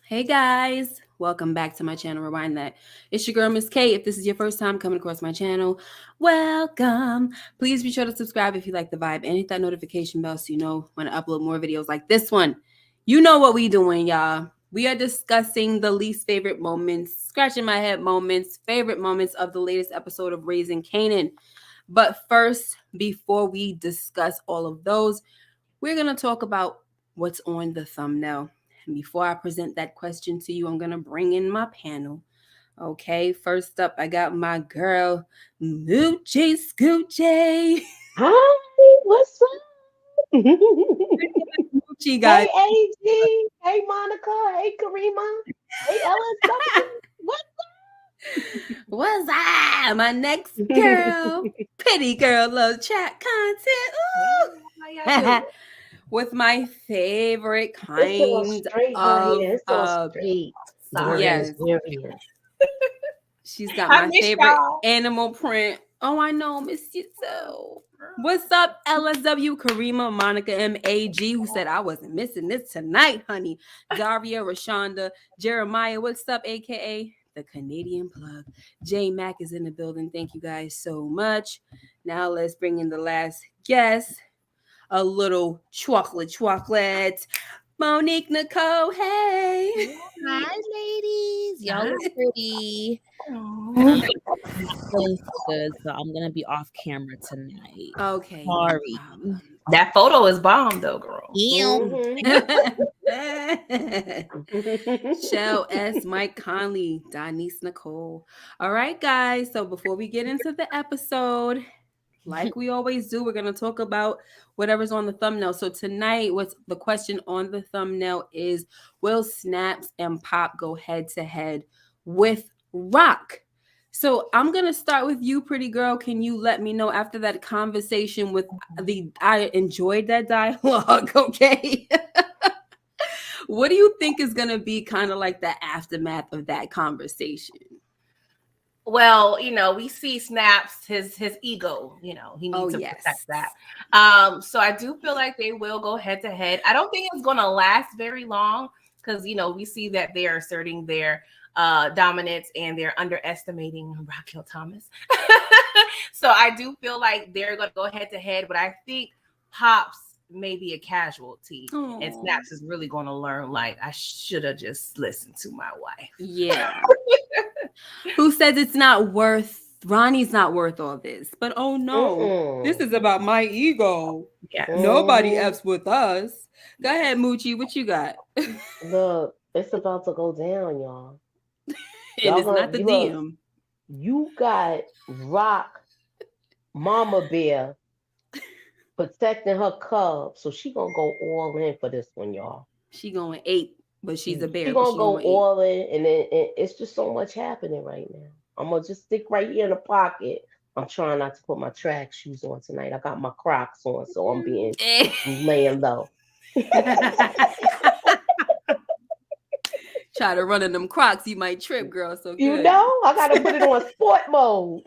Hey guys, welcome back to my channel. Rewind that. It's your girl Miss K. If this is your first time coming across my channel, welcome. Please be sure to subscribe if you like the vibe and hit that notification bell so you know when I upload more videos like this one. You know what we doing, y'all. We are discussing the least favorite moments, scratching my head moments, favorite moments of the latest episode of Raising Kanan. But first, before we discuss all of those, we're going to talk about what's on the thumbnail. And before I present that question to you, I'm going to bring in my panel. Okay, first up, I got my girl, Moochie Scoochie. Hi, what's up? Moochie, guys. Hey, AG. Hey, Monica. Hey, Karima. Hey, LSW. What? What's up? My next girl, Petty Girl, love chat content. How y'all Ooh. With my favorite It's all kind straight, honey. of, It's all straight. yes, Serious. she's got I my miss favorite y'all. animal print. Oh, I know, miss you so. What's up, LSW, Karima, Monica, MAG, who said I wasn't missing this tonight, honey. Daria, Rashonda, Jeremiah, what's up, aka the Canadian plug. J Mac is in the building. Thank you guys so much. Now let's bring in the last guest. A little chocolate. Monique Nicole, hey. Hi, ladies. Y'all Hi. look pretty. Aw. I'm not feeling so good, so I'm gonna be off camera tonight. Okay, no Sorry. problem. That photo is bomb though, girl. Damn. Shell S, Mike Conley, Denise Nicole. All right, guys. So before we get into the episode, like we always do, we're going to talk about whatever's on the thumbnail. So tonight, what's the question on the thumbnail is, will Snaps and Pop go head to head with Rock? So I'm going to start with you, pretty girl. Can you let me know after that conversation with I enjoyed that dialogue, okay? What do you think is going to be kind of like the aftermath of that conversation? Well, we see Snaps his ego. He needs to protect that. So I do feel like they will go head to head. I don't think it's going to last very long because we see that they are asserting their dominance and they're underestimating Raquel Thomas. So I do feel like they're going to go head to head, but I think Pops may be a casualty. Aww. And Snaps is really going to learn, like, I should have just listened to my wife. Yeah. Who says it's not worth, Ronnie's not worth all this. But oh no, this is about my ego. Yes. Nobody F's with us. Go ahead, Moochie. What you got? Look, it's about to go down, y'all. And it's not the DM. You got Rock, Mama Bear, protecting her cub, so she gonna go all in for this one, y'all. She going 8, but she's a bear. She but gonna she go going all in, and it's just so much happening right now. I'm gonna just stick right here in the pocket. I'm trying not to put my track shoes on tonight. I got my Crocs on, so I'm laying low. Try to run in them Crocs, you might trip, girl. So good. I gotta put it on sport mode.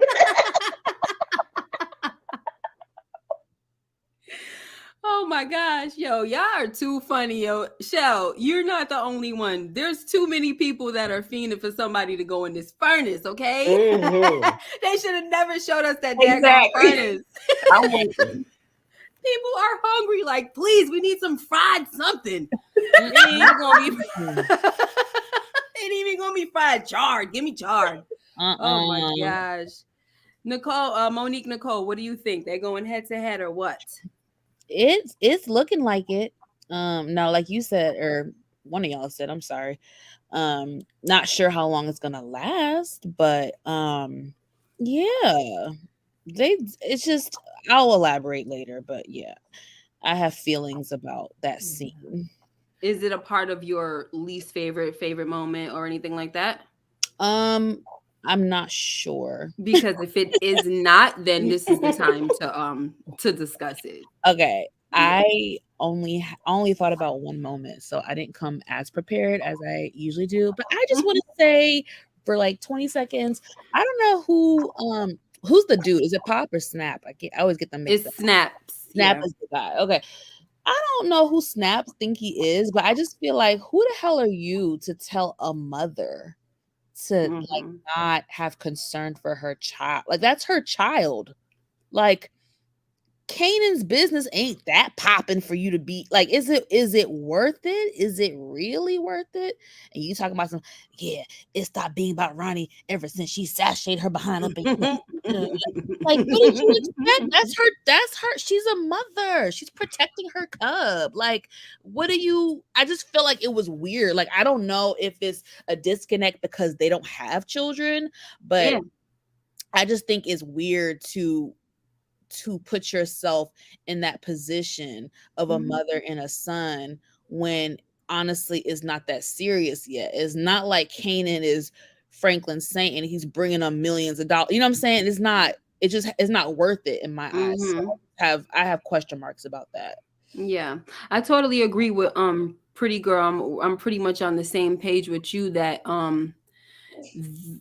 Oh my gosh, yo, y'all are too funny, yo. Shell, you're not the only one. There's too many people that are fiending for somebody to go in this furnace, okay? Mm-hmm. They should have never showed us that Exactly. furnace. I'm waiting. People are hungry, like, please, we need some fried something. It ain't even gonna be fried. Charred. Give me charred. Oh my gosh. Nicole, Monique Nicole, what do you think? They're going head to head or what? It's looking like it. No, like you said, or one of y'all said, I'm sorry. Not sure how long it's gonna last, but yeah. It's just I'll elaborate later, but yeah. I have feelings about that scene. Is it a part of your least favorite moment or anything like that? I'm not sure. Because if it is not, then this is the time to discuss it. Okay. I only thought about one moment, so I didn't come as prepared as I usually do. But I just want to say for like 20 seconds, I don't know who's the dude? Is it Pop or Snap? I always get them mixed up. It's Snaps. Snap Yeah. is the guy. Okay. I don't know who Snaps think he is, but I just feel like, who the hell are you to tell a mother to like not have concern for her child? Like, that's her child. Like, Kanan's business ain't that popping for you to be like, is it worth it? Is it really worth it? And you talking about it stopped being about Ronnie ever since she sashayed her behind up. Like, what did you expect? That's her. She's a mother. She's protecting her cub. Like, I just feel like it was weird. Like, I don't know if it's a disconnect because they don't have children, but I just think it's weird to put yourself in that position of a mother and a son when honestly it's not that serious yet. It's not like Kanan is Franklin Saint and he's bringing them millions of dollars. You know what I'm saying? It's not worth it in my eyes. So I have question marks about that. Yeah, I totally agree with Pretty Girl. I'm pretty much on the same page with you that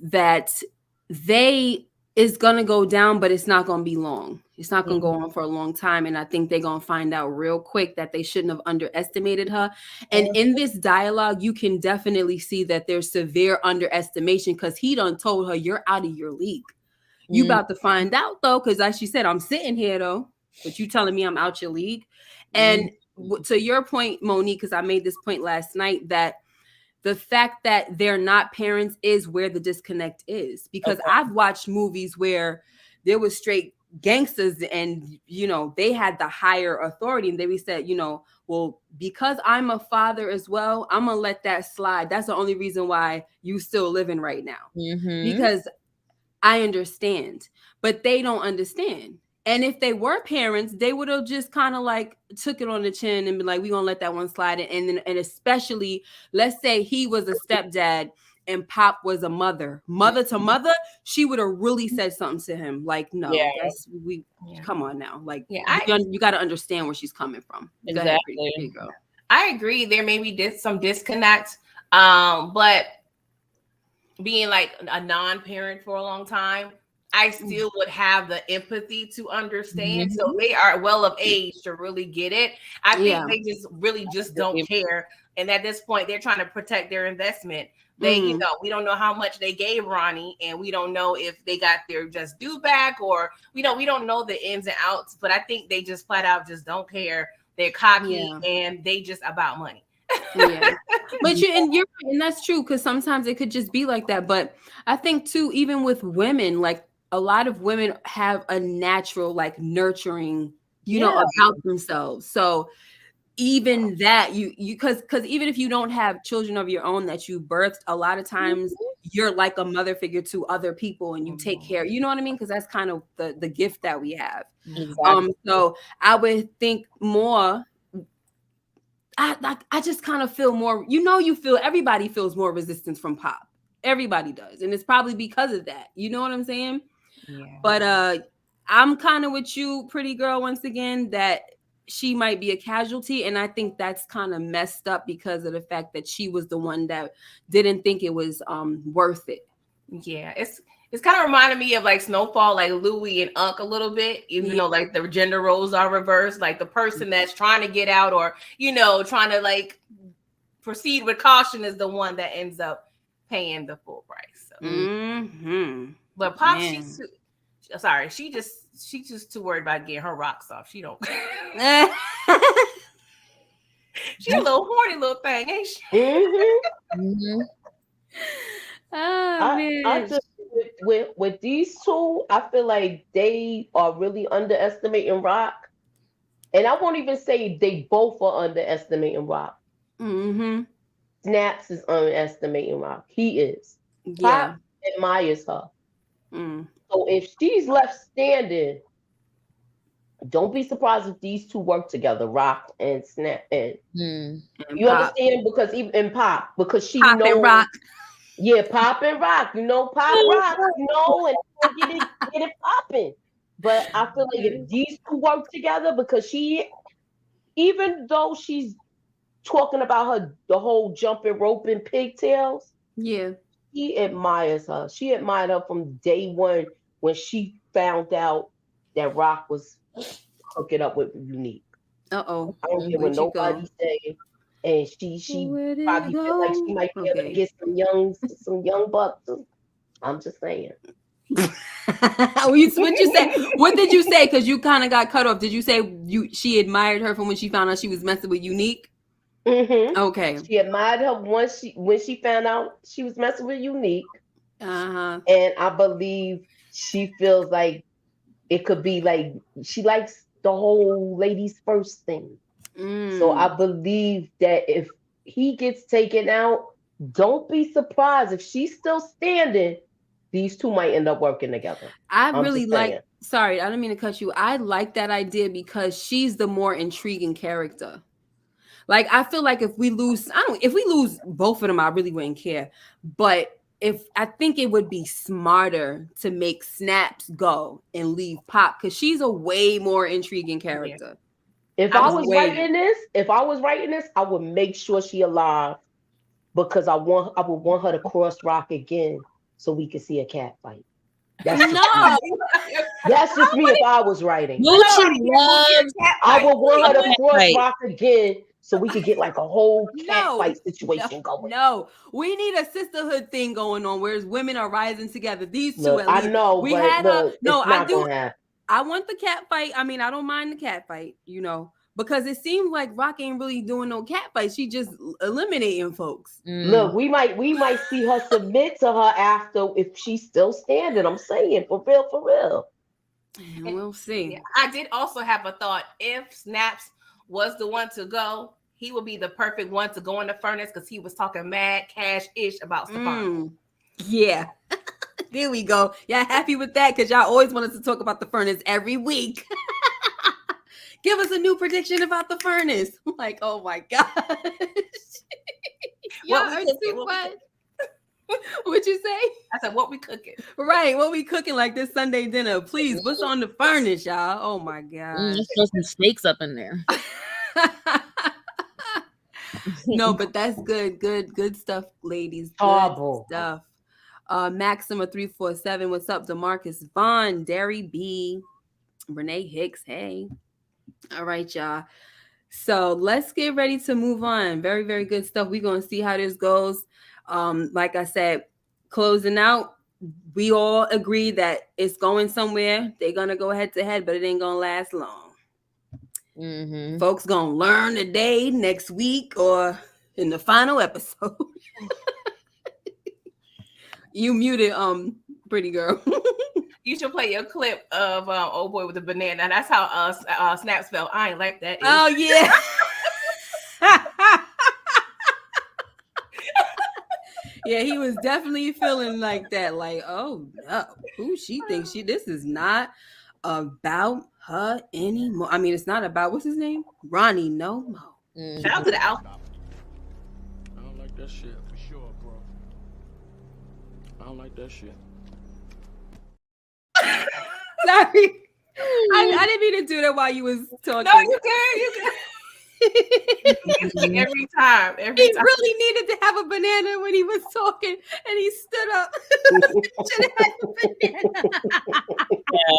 that they is gonna go down, but it's not gonna be long. It's not gonna go on for a long time, and I think they're gonna find out real quick that they shouldn't have underestimated her. And in this dialogue, you can definitely see that there's severe underestimation because he done told her, "You're out of your league." You about to find out though, because as she said, I'm sitting here though, but you telling me I'm out your league. And to your point, Monique, because I made this point last night, that the fact that they're not parents is where the disconnect is. Because I've watched movies where there was straight gangsters and, they had the higher authority. And they said, well, because I'm a father as well, I'm going to let that slide. That's the only reason why you still living right now. Because I understand, but they don't understand. And if they were parents, they would have just kind of like took it on the chin and be like, we're going to let that one slide. And especially, let's say he was a stepdad and Pop was a mother to mother, she would have really said something to him. Like, no, come on now. Like, you got to understand where she's coming from. Exactly. Go ahead, pretty girl. I agree. There maybe did some disconnect, but being like a non-parent for a long time, I still would have the empathy to understand. So they are well of age to really get it. I think they just don't care. And at this point, they're trying to protect their investment. They, we don't know how much they gave Ronnie, and we don't know if they got their just due back, or we don't know the ins and outs. But I think they just flat out just don't care. They're cocky and they just about money. But you're right, and that's true, because sometimes it could just be like that. But I think too, even with women, like a lot of women have a natural like nurturing, about themselves. So even that you because even if you don't have children of your own that you birthed, a lot of times you're like a mother figure to other people and you take care, you know what I mean? Because that's kind of the gift that we have. So I would think more. I just kind of feel more, everybody feels more resistance from Pop. Everybody does. And it's probably because of that. You know what I'm saying? Yeah. But I'm kind of with you, Pretty Girl, once again, that she might be a casualty. And I think that's kind of messed up because of the fact that she was the one that didn't think it was worth it. Yeah, it's kind of reminding me of like Snowfall, like Louie and Unc a little bit, even though like the gender roles are reversed. Like the person that's trying to get out or, trying to like proceed with caution is the one that ends up paying the full price. So. But Pop, she's just too worried about getting her rocks off. She don't. She's a little horny little thing, ain't she? I just with these two, I feel like they are really underestimating Rock, and I won't even say they both are underestimating Rock. Snaps is underestimating Rock. He is. Pop admires her. So if she's left standing, don't be surprised if these two work together, Rock and Snap. And you Pop. Understand? Because even in Pop, because she Pop knows. And Rock. Yeah, Pop and Rock. Pop Rock, and get it popping. But I feel like if these two work together, because even though she's talking about the whole jumping rope and pigtails, he admires her. She admired her from day one when she found out that Rock was hooking up with Unique. Uh-oh. I don't care what nobody say. And she probably feel like she might be able to get some young bucks. I'm just saying. What you say? What did you say? Because you kind of got cut off. Did you say she admired her from when she found out she was messing with Unique? Mm-hmm. Okay. She admired her when she found out she was messing with Unique. Uh-huh. And I believe she feels like it could be like she likes the whole ladies first thing. So I believe that if he gets taken out, don't be surprised if she's still standing. These two might end up working together. I really like. Sorry, I didn't mean to cut you. I like that idea because she's the more intriguing character. Like I feel like if we lose both of them, I really wouldn't care. But I think it would be smarter to make Snaps go and leave Pop because she's a way more intriguing character. If I was writing this, I would make sure she alive because I would want her to cross Rock again so we could see a cat fight. That's just me if I was writing. I would want her to cross Rock again so we could get like a whole cat fight situation going. No, we need a sisterhood thing going on where women are rising together. These two, look, at least. I know, we but had look, I do. I want the cat fight. I mean, I don't mind the cat fight, because it seems like Rock ain't really doing no cat fight. She just eliminating folks. Look, we might see her submit to her after if she's still standing. I'm saying for real. And we'll see. Yeah. I did also have a thought. If Snaps was the one to go, he would be the perfect one to go in the furnace because he was talking mad cash-ish about Stefan. Yeah. There we go. Y'all happy with that? Because y'all always wanted to talk about the furnace every week. Give us a new prediction about the furnace. I'm like, oh my gosh. What'd you say? I said, what we cooking? Right, what we cooking like this Sunday dinner. Please, what's on the furnace, y'all? Oh my God. Let's throw some steaks up in there. No, but that's good stuff, ladies. Horrible stuff. Maxima 347. What's up? DeMarcus Vaughn, Derry B, Renee Hicks. Hey. All right, y'all. So let's get ready to move on. Very, very good stuff. We're gonna see how this goes. Like I said, closing out, we all agree that it's going somewhere. They're gonna go head to head, but it ain't gonna last long. Folks gonna learn today, next week, or in the final episode. You muted, pretty girl. You should play your clip of old boy with the banana. That's how Snaps felt. I ain't like that. Oh yeah. Yeah, he was definitely feeling like that. Like, oh no, who she thinks this is not about her anymore. I mean, it's not about what's his name, Ronnie. No more. Shout out to the Alpha. I don't like that shit for sure, bro. I don't like that shit. Sorry, I didn't mean to do that while you was talking. No, you can. Every time. He really needed to have a banana when he was talking, and he stood up. Should have had a banana.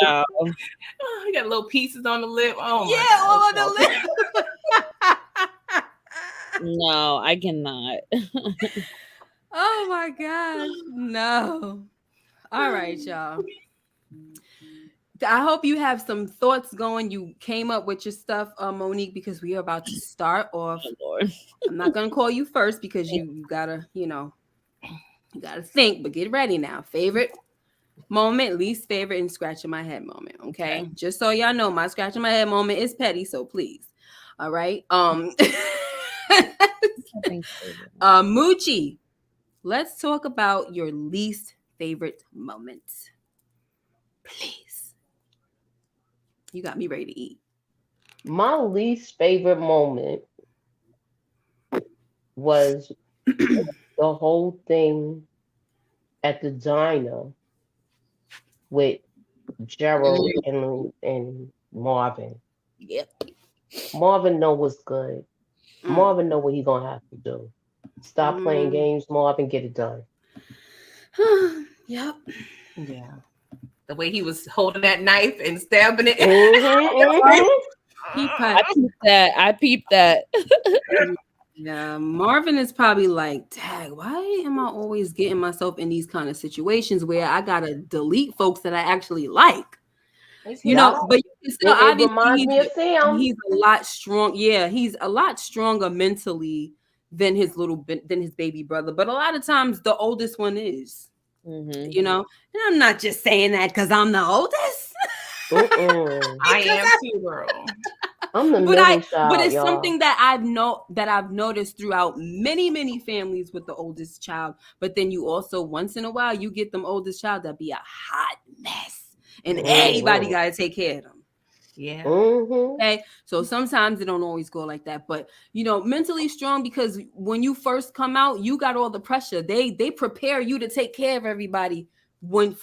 Yeah. Oh, he got little pieces on the lip. Oh my yeah, all on the lip. No, I cannot. Oh my gosh, no. All right, y'all. I hope you have some thoughts going. You came up with your stuff, Monique, because we are about to start off. I'm not gonna call you first because you gotta, you gotta think, but get ready now. Favorite moment, least favorite, and scratching my head moment. Okay. Just so y'all know, my scratching my head moment is petty, so please. All right. Moochie, let's talk about your least favorite moment. Please. You got me ready to eat. My least favorite moment was the whole thing at the diner with Gerald and Marvin. Yep. Marvin know what's good. Marvin know what he gonna have to do. Stop playing games, Marvin. Get it done. Yep. Yeah. The way he was holding that knife and stabbing it. I peeped that. Yeah, Marvin is probably like, dang, why am I always getting myself in these kind of situations where I gotta delete folks that I actually like? You know, but you can still It obviously reminds me of Sam. he's a lot strong. Yeah, he's a lot stronger mentally than than his baby brother. But a lot of times the oldest one is. Mm-hmm. You know, and I'm not just saying that because I'm the oldest. I am too, girl. I'm the middle child, but it's y'all. something that I've noticed throughout many families with the oldest child. But then you also once in a while you get them oldest child that be a hot mess, and everybody gotta take care of them. Yeah. Okay. So sometimes it don't always go like that, but you know, mentally strong because when you first come out, you got all the pressure. They prepare you to take care of everybody when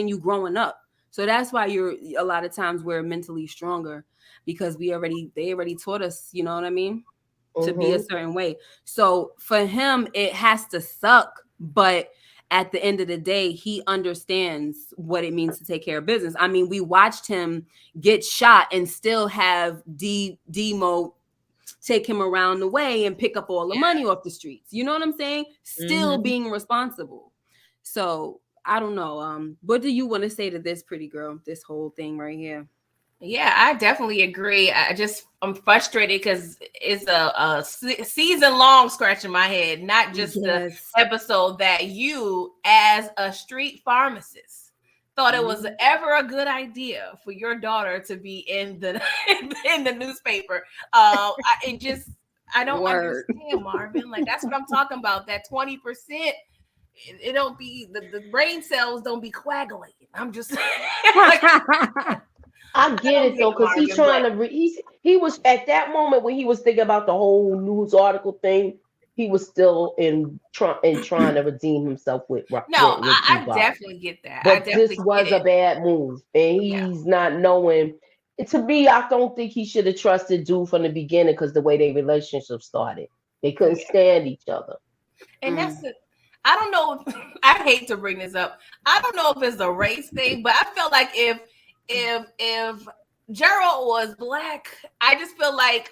you growing up. So that's why you're a lot of times we're mentally stronger because they already taught us, you know what I mean, to be a certain way. So for him, it has to suck, but at the end of the day, he understands what it means to take care of business. I mean, we watched him get shot and still have Demo take him around the way and pick up all the money off the streets. You know what I'm saying? Still being responsible. So I don't know. What do you want to say to this pretty girl? This whole thing right here. Yeah, I definitely agree. I'm frustrated because it's a season long scratch in my head, not just the episode that you, as a street pharmacist, thought it was ever a good idea for your daughter to be in the in the newspaper. I don't understand, Marvin. Like that's what I'm talking about. That 20%. It don't be the brain cells don't be coagulating. I'm just like, I get it though, because he's trying to. He was at that moment when he was thinking about the whole news article thing. He was still trying to redeem himself with. I definitely get that. But this was a bad move, and he's not knowing. To me, I don't think he should have trusted dude from the beginning because the way their relationship started, they couldn't stand each other. And I don't know. I hate to bring this up. I don't know if it's a race thing, but I feel like if Gerald was black, I just feel like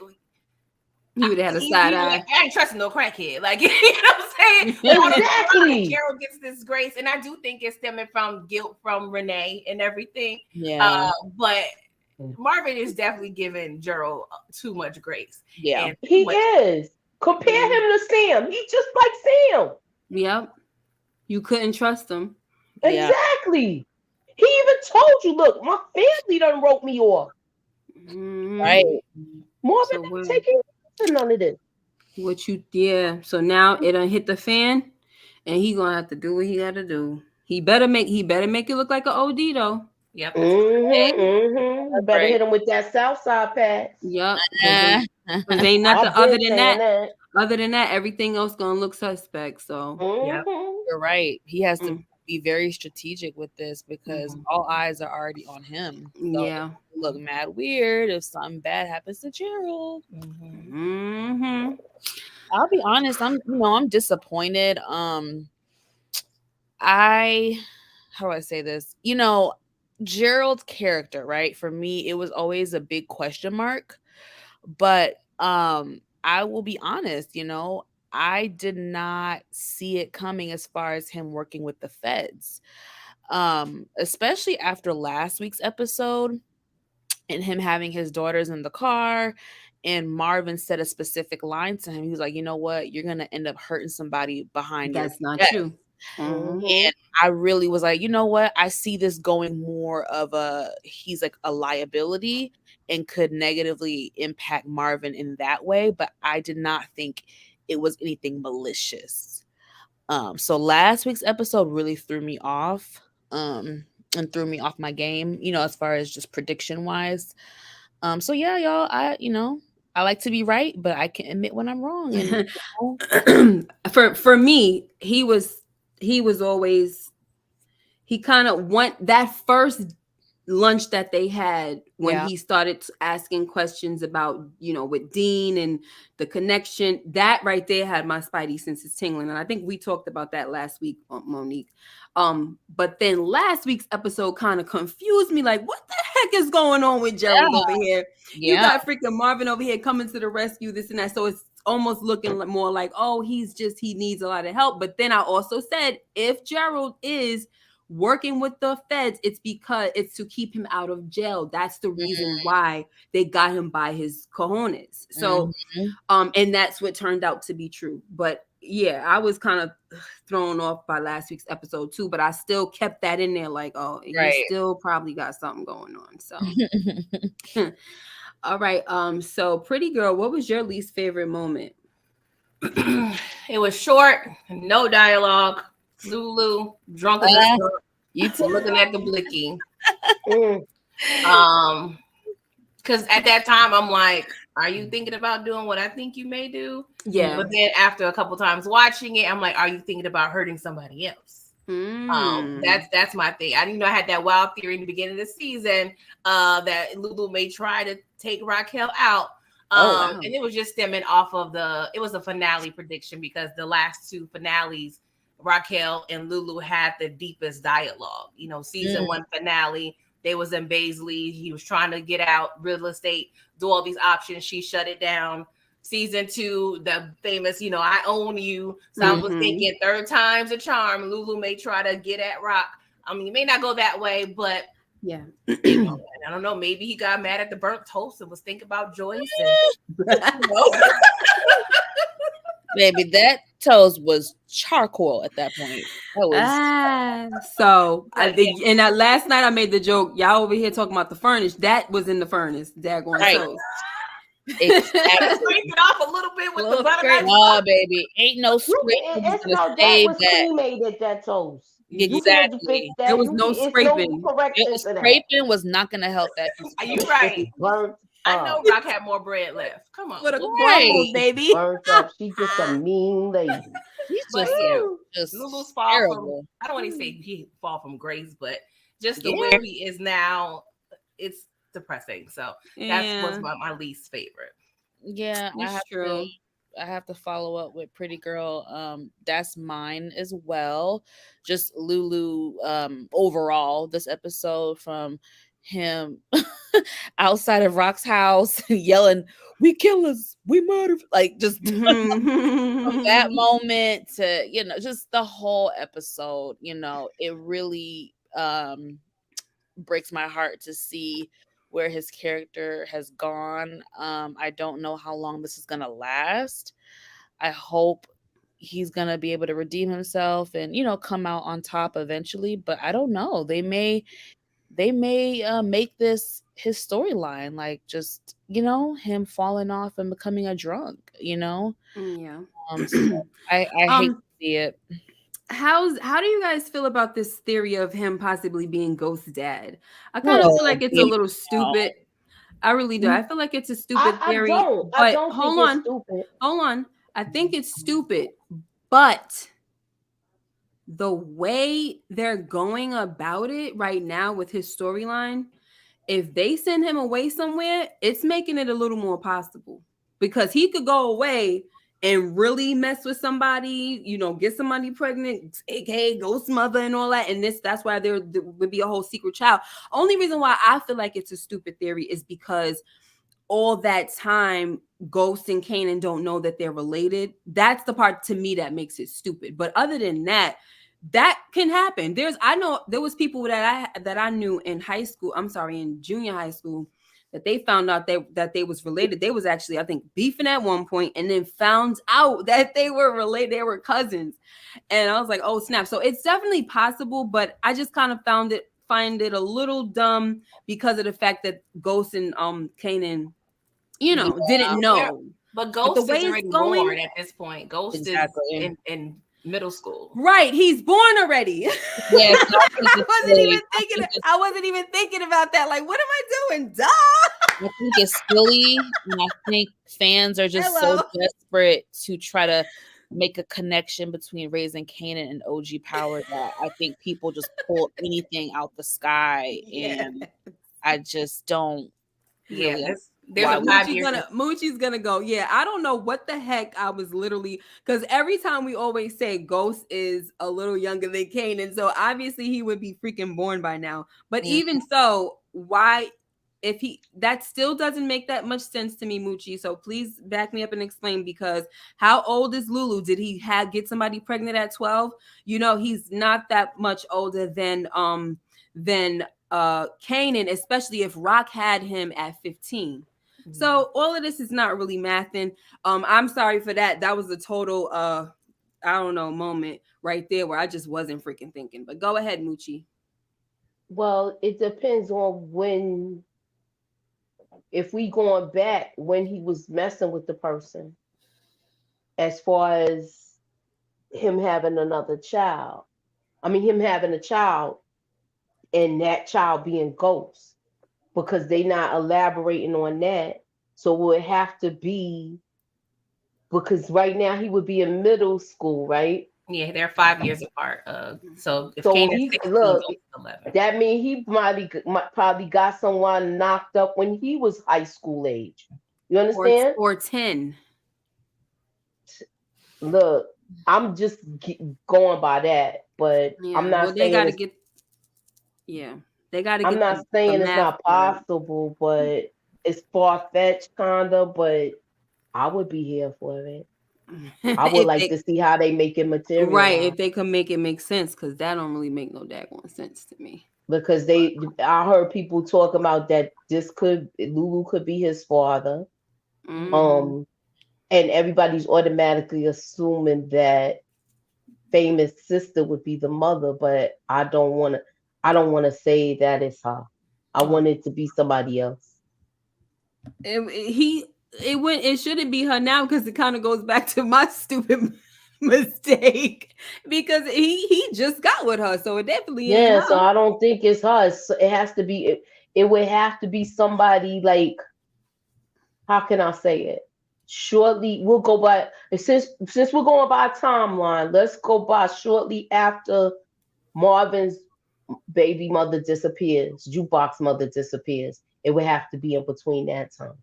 he would have had a side eye. Like, I ain't trusting no crackhead. Like, you know what I'm saying? Exactly. Gerald gets this grace, and I do think it's stemming from guilt from Renee and everything. Yeah. But Marvin is definitely giving Gerald too much grace. Yeah, he is. Compare him to Sam. He's just like Sam. Yep. You couldn't trust him. Exactly. He even told you, look, my family done wrote me off. Right. Marvin didn't take none of this. So now it done hit the fan, and he gonna have to do what he gotta do. He better make it look like an OD though. Yep. Better hit him with that South Side pass. Yep. Because ain't nothing other than that, everything else gonna look suspect. So you're right. He has to be very strategic with this because all eyes are already on him. So it look mad weird if something bad happens to Gerald. I'll be honest, I'm disappointed. How do I say this? Gerald's character, right? For me, it was always a big question mark. But I will be honest, I did not see it coming as far as him working with the feds. Especially after last week's episode and him having his daughters in the car, and Marvin said a specific line to him. He was like, you know what? You're going to end up hurting somebody behind you. That's not true. And I really was like, you know what? I see this going more of he's like a liability and could negatively impact Marvin in that way. But I did not think it was anything malicious. So last week's episode really threw me off and threw me off my game, as far as just prediction wise. So yeah, y'all, I like to be right, but I can admit when I'm wrong. And for me, he kind of went that first lunch that they had when he started asking questions about, with Dean and the connection. That right there had my spidey senses tingling. And I think we talked about that last week, Monique. But then last week's episode kind of confused me. Like, what the heck is going on with Gerald over here? You Yeah. got freaking Marvin over here coming to the rescue, this and that. So it's almost looking more like, oh, he needs a lot of help. But then I also said, if Gerald is working with the feds, it's because it's to keep him out of jail. That's the reason why they got him by his cojones. So and that's what turned out to be true. But yeah, I was kind of thrown off by last week's episode too, but I still kept that in there like, oh, he still probably got something going on. So all right. So Pretty Girl, what was your least favorite moment? It was short, no dialogue. Lulu drunk as a skunk. You looking at the blicky. Because at that time I'm like, are you thinking about doing what I think you may do? Yeah. But then after a couple times watching it, I'm like, are you thinking about hurting somebody else? That's my thing. I didn't know I had that wild theory in the beginning of the season that Lulu may try to take Raquel out. And it was just stemming off of it was a finale prediction because the last two finales, Raquel and Lulu had the deepest dialogue. You know, season 1 finale, they was in Baisley. He was trying to get out real estate, do all these options. She shut it down. Season 2, the famous, you know, I own you. So I was thinking third time's a charm. Lulu may try to get at Rock. I mean, it may not go that way, but yeah, you know, I don't know. Maybe he got mad at the burnt toast and was thinking about Joyce. Maybe that toast was charcoal at that point. That was I think. And last night I made the joke. Y'all over here talking about the furnace. That was in the furnace. Daggone toast. Exactly. Scrape it off a little bit with the butter. Oh, baby, ain't no scraping. It's no that was cremated that toast. Exactly. There was no scraping. Scraping was not going to help that. Are you right? I know Rock had more bread left. Come on. What a crumble, baby. Burnt up. She's just a mean lady. Just Lulu's fall from, I don't want to say he fall from grace, but just the way he is now, it's depressing. So that was my least favorite. Yeah, I have to follow up with Pretty Girl. That's mine as well. Just Lulu overall, this episode, from him outside of Rock's house yelling, "We killers, we murder," like just from that moment to, you know, just the whole episode, you know, it really breaks my heart to see where his character has gone. I don't know how long this is gonna last. I hope he's gonna be able to redeem himself and, you know, come out on top eventually, but I don't know. They may make this his storyline, like, just, you know, him falling off and becoming a drunk, you know. Yeah. So I hate to see it. How do you guys feel about this theory of him possibly being Ghost's dad? I kind of feel like it's a little stupid. I really do. I feel like it's a stupid theory. I don't think it's stupid. Hold on. I think it's stupid, but the way they're going about it right now with his storyline, if they send him away somewhere, it's making it a little more possible, because he could go away and really mess with somebody, you know, get somebody pregnant, aka ghost mother and all that. And that's why there would be a whole secret child. Only reason why I feel like it's a stupid theory is because all that time Ghost and Kanan don't know that they're related. That's the part to me that makes it stupid. But other than that, that can happen. I know there was people that I knew in in junior high school, that they found out that they was related. They was actually, I think, beefing at one point, and then found out that they were related. They were cousins. And I was like, oh snap. So it's definitely possible, but I just kind of find it a little dumb because of the fact that Ghost and Kanan, you know, didn't know. But Ghost is already born at this point. Ghost is in middle school. Right. He's born already. Yes, I wasn't even thinking about that. Like, what am I doing? Duh. I think it's silly. And I think fans are just so desperate to try to make a connection between raising Kanan and OG Power that I think people just pull anything out the sky. And I just don't really. Moochie's gonna go. Yeah, I don't know what the heck I was literally, because every time we always say Ghost is a little younger than Kanan, so obviously he would be freaking born by now. But even so, why, if he, that still doesn't make that much sense to me, Moochie. So please back me up and explain, because how old is Lulu? Did he get somebody pregnant at 12? He's not that much older than Kanan, especially if Rock had him at 15. So all of this is not really mathing. I'm sorry for that. That was a total I don't know moment right there where I just wasn't freaking thinking. But go ahead, Moochie. Well, it depends on when, if we going back when he was messing with the person, as far as him having another child. I mean, him having a child and that child being Ghost, because they not elaborating on that. So it would have to be, because right now he would be in middle school, right? Yeah, they're 5 years apart. So if So Kanan's he 16, look, Ghost is 11. that means he probably got someone knocked up when he was high school age. You understand? Or 10. Look, I'm just going by that, but I'm not they saying gotta get. Yeah, they gotta get. I'm not saying it's not possible, but it's far fetched, kinda. But I would be here for it. I would like to see how they make it material. Right, if they can make it make sense, because that don't really make no daggone sense to me. Because I heard people talk about that Lulu could be his father. Mm-hmm. And everybody's automatically assuming that Famous sister would be the mother, but I don't want to say that it's her. I want it to be somebody else. It shouldn't be her now, because it kind of goes back to my stupid mistake, because he just got with her, so it definitely ain't her. So I don't think it's her. It has to be. It would have to be somebody like. How can I say it? Shortly, we'll go by, since we're going by a timeline, let's go by shortly after Marvin's baby mother disappears, Jukebox mother disappears. It would have to be in between that time.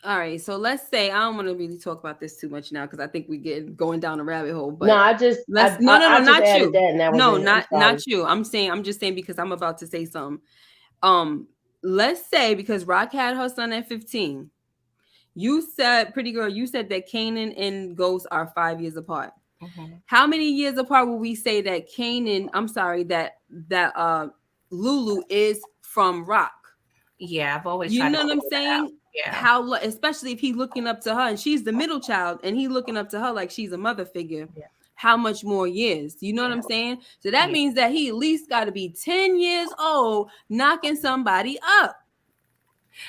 All right, so let's say, I don't want to really talk about this too much now, because I think we get going down a rabbit hole. But no, not you. Not you. I'm just saying, because I'm about to say something. Let's say, because Rock had her son at 15. You said, pretty girl, you said that Kanan and Ghost are 5 years apart. Mm-hmm. How many years apart would we say that that Lulu is from Rock? Yeah, I've always know what I'm saying? Yeah. How, especially if he's looking up to her and she's the middle child and he's looking up to her like she's a mother figure. Yeah. How much more years? You know what I'm saying? So that means that he at least got to be 10 years old knocking somebody up.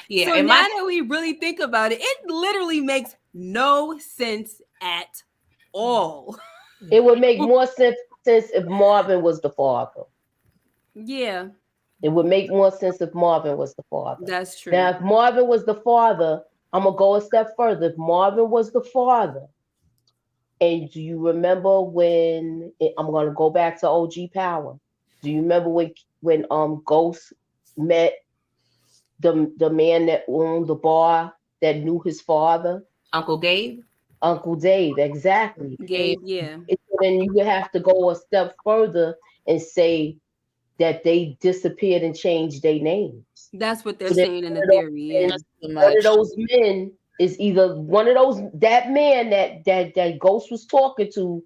Yeah. So now that we really think about it, it literally makes no sense at all. It would make more sense if Marvin was the father. Yeah. It would make more sense if Marvin was the father. That's true. Now, if Marvin was the father, I'm going to go a step further. If Marvin was the father, and do you remember when, I'm going to go back to OG Power. Do you remember when Ghost met the man that owned the bar that knew his father? Uncle Gabe? Uncle Dave, exactly. Gabe, yeah. Then you would have to go a step further and say that they disappeared and changed their names. That's what they're saying in the theory. Yeah. One of those men is either one of those, that man that Ghost was talking to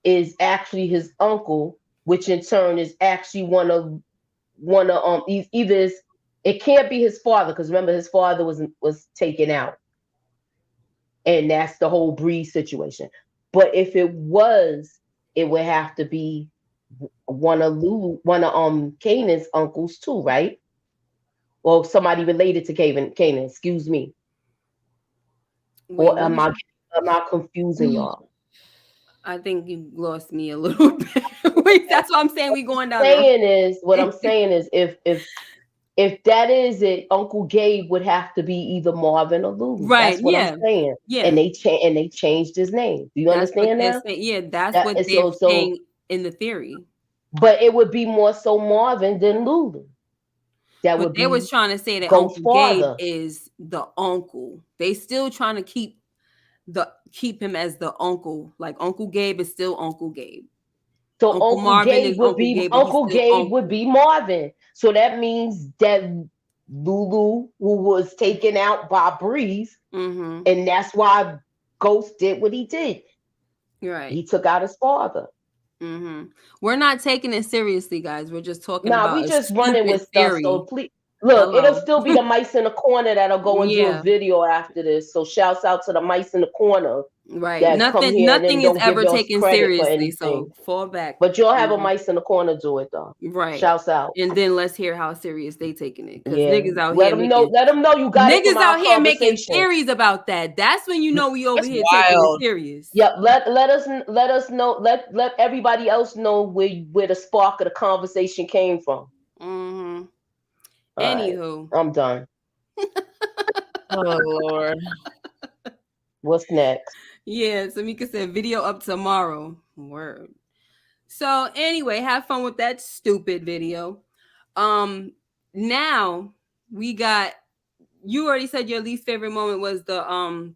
is actually his uncle, which in turn is actually one of either it can't be his father, because remember his father was taken out. And that's the whole Bree situation. But if it was, it would have to be one of Kanan's uncles too, right? Or somebody related to Kanan, excuse me. Wait, or am I confusing y'all? I think you lost me a little bit. That's what I'm saying. We going down. What I'm saying is if that is it, Uncle Gabe would have to be either Marvin or Lulu. Right. That's what I'm saying. Yeah. And they changed his name. Do you understand that? Yeah, that's what they're saying in the theory. But it would be more so Marvin than Lulu. But they was trying to say that Uncle Gabe is the uncle. They still trying to keep him as the uncle. Like Uncle Gabe is still Uncle Gabe. So Uncle Marvin is Uncle Gabe, but he's Uncle still Gabe uncle. would be Marvin. So that means that Lulu, who was taken out by Breeze, Mm-hmm. and that's why Ghost did what he did. Right. He took out his father. Mm-hmm. We're not taking it seriously, guys. We're just talking Nah, about we a just running stupid with stuff. theory. So please look, it'll Hello. still be the mice in the corner that'll go and do a Yeah. video after this. So shouts out to the mice in the corner Right. that come here and then Nothing is don't give ever us taken credit for seriously. anything. So fall back. But you'll have a Mhm. mice in the corner do it though. Right. Shouts out. And then let's hear how serious they taking it. Because Yeah. niggas out Let here them know. making Let them know you got it from niggas our out here making conversation. theories about that. That's when you know we over That's here taking wild. it serious. Yep. Let us know. Let everybody else know where the spark of the conversation came from. Mm-hmm. All right. Anywho. I'm done. Oh Lord. What's next? Yeah, Samika said video up tomorrow. Word. So anyway, have fun with that stupid video. Now we got, you already said your least favorite moment was the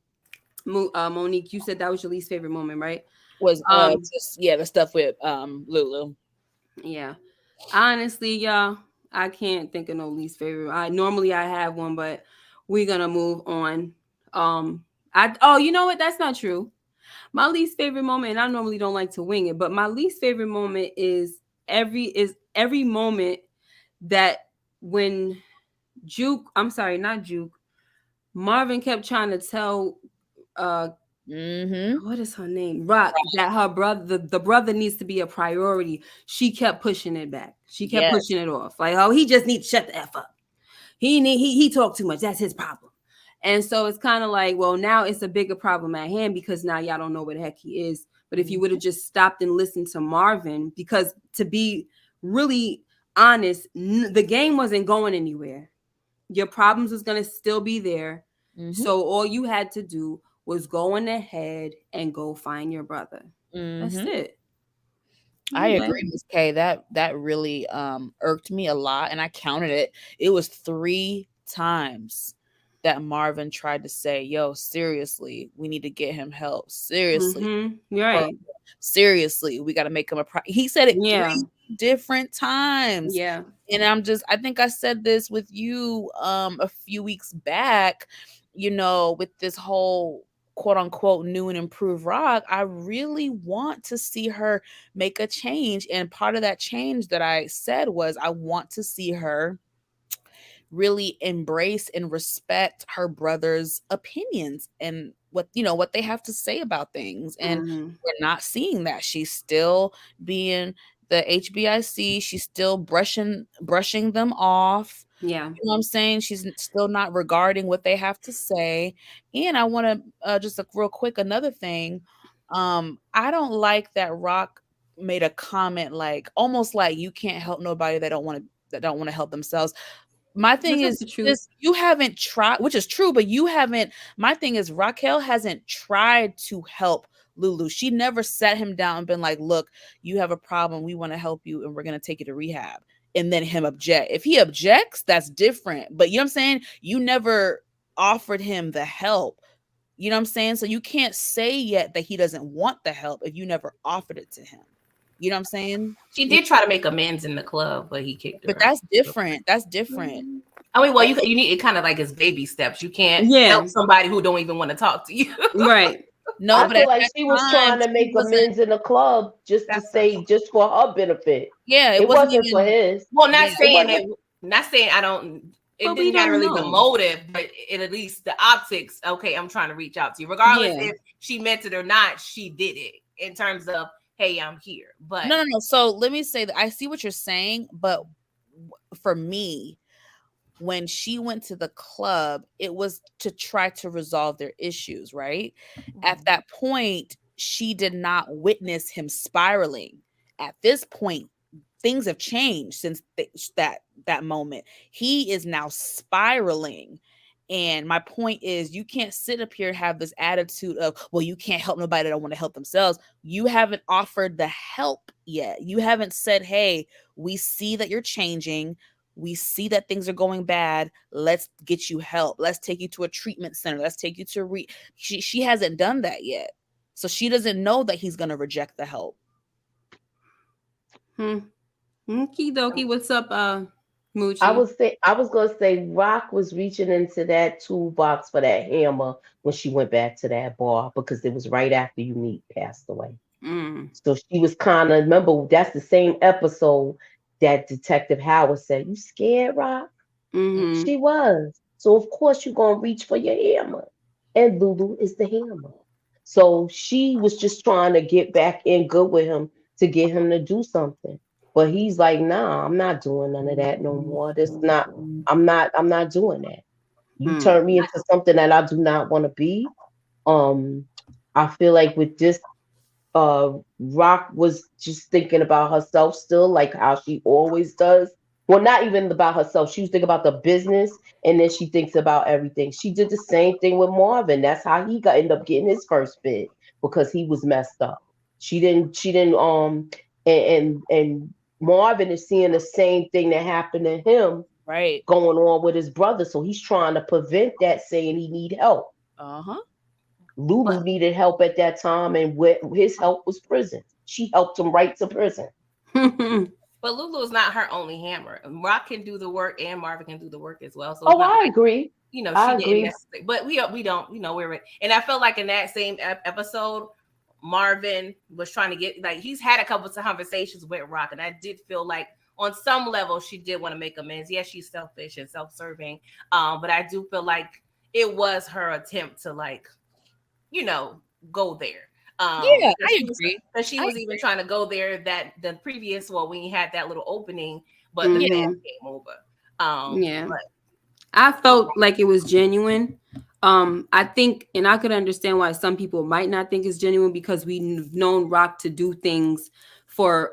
Monique, you said that was your least favorite moment, right? Was just the stuff with Lulu. Yeah. Honestly, y'all, I can't think of no least favorite. I have one, but we're gonna move on. You know what? That's not true. My least favorite moment, and I normally don't like to wing it, but my least favorite moment is every moment that when not Juke, Marvin kept trying to tell what is her name? Rock, that her brother, the brother needs to be a priority. She kept pushing it back. She kept pushing it off. Like, oh, he just needs to shut the F up. He talked too much. That's his problem. And so it's kind of like, well, now it's a bigger problem at hand because now y'all don't know where the heck he is. But if you would have just stopped and listened to Marvin, because to be really honest, the game wasn't going anywhere. Your problems was going to still be there. Mm-hmm. So all you had to do was go on ahead and go find your brother. Mm-hmm. That's it. I agree, Ms. K. That really irked me a lot, and I counted it. It was 3 times that Marvin tried to say, "Yo, seriously, we need to get him help. Seriously, mm-hmm. Right? Seriously, we got to make him a." He said it 3 different times. Yeah, and I think I said this with you a few weeks back. You know, with this whole quote unquote new and improved Rock, I really want to see her make a change. And part of that change that I said was I want to see her really embrace and respect her brother's opinions and what they have to say about things. And we're not seeing that. She's still being the HBIC. She's still brushing them off. Yeah. You know what I'm saying? She's still not regarding what they have to say. And I want to just real quick, another thing. I don't like that Rock made a comment like almost like you can't help nobody that don't want to help themselves. My thing is you haven't tried, which is true, but you haven't. My thing is Raquel hasn't tried to help Lulu. She never sat him down and been like, look, you have a problem. We want to help you and we're going to take you to rehab. And then him object. If he objects, that's different. But you know what I'm saying? You never offered him the help. You know what I'm saying? So you can't say yet that he doesn't want the help if you never offered it to him. You know what I'm saying? She did try to make amends in the club, but he kicked her. But that's different. That's different. I mean, well, you need it kind of like as baby steps. You can't help somebody who don't even want to talk to you. Right. No, I feel like she was trying to make amends in the club just for her benefit. Yeah, it wasn't for his. Well, not saying I don't. It didn't matter really the motive, but at least the optics. Okay, I'm trying to reach out to you, regardless if she meant it or not. She did it in terms of, hey, I'm here. But no. So let me say that I see what you're saying, but for me, when she went to the club, it was to try to resolve their issues, right? Mm-hmm. At that point, she did not witness him spiraling. At this point, things have changed since that moment. He is now spiraling. And my point is, you can't sit up here and have this attitude of, well, you can't help nobody that don't want to help themselves. You haven't offered the help yet. You haven't said, hey, we see that you're changing. We see that things are going bad. Let's get you help. Let's take you to a treatment center. Let's take you to she hasn't done that yet. So she doesn't know that he's going to reject the help. Okie dokie. What's up, I Moochie? was gonna say Rock was reaching into that toolbox for that hammer when she went back to that bar because it was right after Unique passed away. Mm. So she was kind of, remember, that's the same episode that Detective Howard said, "You scared, Rock?" Mm-hmm. She was. So of course you're gonna reach for your hammer. And Lulu is the hammer. So she was just trying to get back in good with him to get him to do something. But he's like, nah, I'm not doing none of that no more. I'm not doing that. You Mm. turn me into something that I do not want to be. Um, I feel like with this Rock was just thinking about herself still, like how she always does. Well, not even about herself. She was thinking about the business, and then she thinks about everything. She did the same thing with Marvin. That's how he got ended up getting his first bid because he was messed up. She didn't. And Marvin is seeing the same thing that happened to him Right. going on with his brother, so he's trying to prevent that, saying he need help. Uh-huh. Lulu But needed help at that time, and his help was prison. She helped him right to prison. but Lulu is not her only hammer. Rock can do the work, and Marvin can do the work as well. So it's Oh, not I like agree. she I didn't agree. necessarily. But we don't we're and I felt like in that same episode, Marvin was trying to get like he's had a couple of conversations with Rock, and I did feel like on some level she did want to make amends. Yes, she's selfish and self-serving, but I do feel like it was her attempt to like go there. Yeah, Because I agree. she was even trying to go there that the previous when you had that little opening, but the Mm-hmm. fans came over. Yeah. But I felt like it was genuine. I think, and I could understand why some people might not think it's genuine because we've known Rock to do things for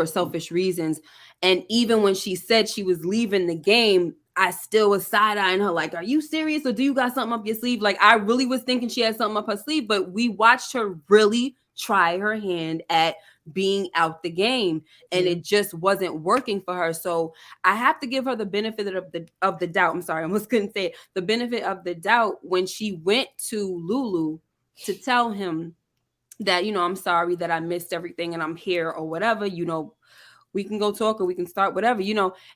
selfish reasons. And even when she said she was leaving the game, I still was side eyeing her, like, "Are you serious, or do you got something up your sleeve?" Like, I really was thinking she had something up her sleeve, but we watched her really try her hand at being out the game, and it just wasn't working for her. So I have to give her the benefit of the doubt. I'm sorry, I almost couldn't say it. The benefit of the doubt when she went to Lulu to tell him that, I'm sorry that I missed everything and I'm here or whatever, we can go talk or we can start whatever,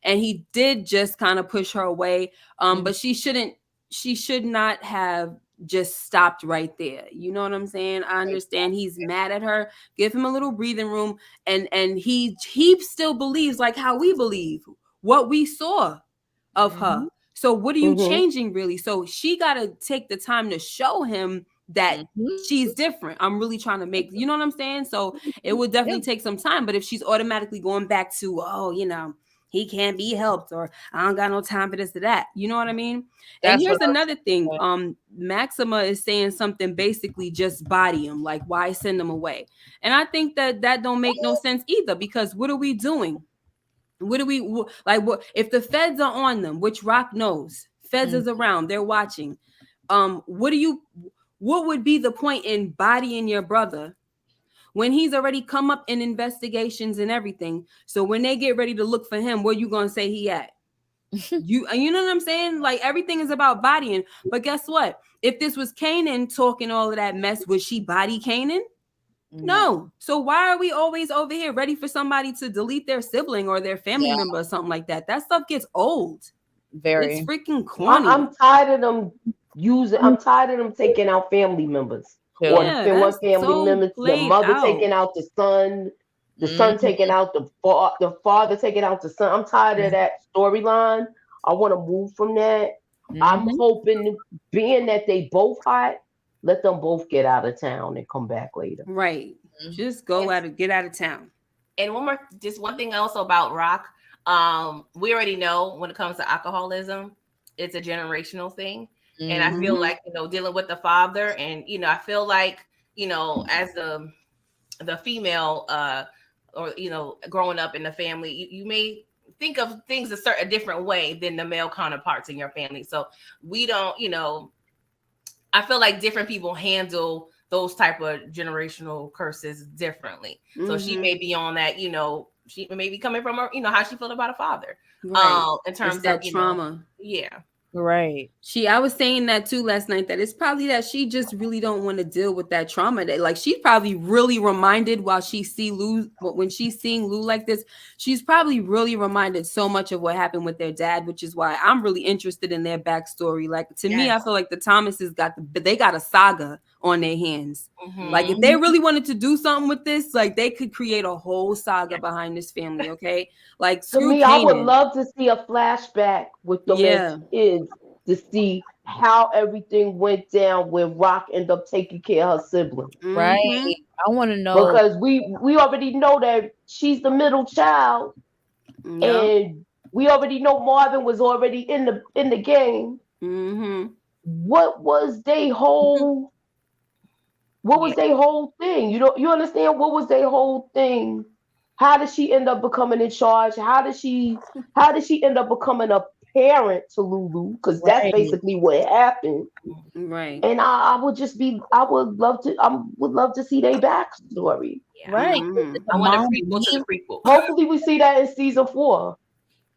and he did just kind of push her away. But she should not have just stopped right there. You know what I'm saying? I understand he's mad at her. Give him a little breathing room, and he still believes like how we believe what we saw of her. So what are you Mm-hmm. changing really? So she got to take the time to show him that she's different. I'm really trying to make, you know what I'm saying? So it would definitely take some time. But if she's automatically going back to, he can't be helped, or I don't got no time for this or that, you know what I mean? And That's here's what I was another thing. saying. Maxima is saying something basically just body him, like why send them away? And I think that don't make no sense either, because what are we doing? What do we like? What if the feds are on them, which Rock knows? Feds is around, they're watching. What would be the point in bodying your brother when he's already come up in investigations and everything? So when they get ready to look for him, where you gonna say he at? You know what I'm saying? Like, everything is about bodying. But guess what? If this was Kanan talking all of that mess, would she body Kanan? No. So why are we always over here ready for somebody to delete their sibling or their family member or something like that? That stuff gets old. It's Very. freaking corny. I'm tired of them using. I'm tired of them taking out family members, or Too. Yeah, one that's family so member, the played mother out. taking out the son taking out the father taking out the son. I'm tired of that storyline. I want to move from that. I'm hoping, being that they both hot, let them both get out of town and come back later. Right. Just get out of town. And just one thing also about Rock. We already know when it comes to alcoholism, it's a generational thing. And I feel like, dealing with the father, and, I feel like, as the female, or, growing up in the family, you may think of things a different way than the male counterparts in your family. So we don't, I feel like different people handle those type of generational curses differently. So she may be on that, she may be coming from her, how she felt about a father. Right. In terms It's that of, trauma. yeah. Right. I was saying that too last night, that it's probably that she just really don't want to deal with that trauma. That like she's probably really reminded while she see Lou, when she's seeing Lou like this, she's probably really reminded so much of what happened with their dad, which is why I'm really interested in their backstory. Like to me, I feel like the Thomases they got a saga on their hands. Mm-hmm. Like if they really wanted to do something with this, like they could create a whole saga behind this family. Okay, like To me, Kanan. I would love to see a flashback with them as kids to see how everything went down when Rock ended up taking care of her sibling. Right. I want to know, because we already know that she's the middle child, and we already know Marvin was already in the game. What was their whole? What was their whole thing? You understand? What was their whole thing? How did she end up becoming in charge? How did she end up becoming a parent to Lulu? Because that's basically what happened. Right. And I would love to see their backstory. Yeah. Right. I want a prequel to the prequel. Hopefully we see that in season 4.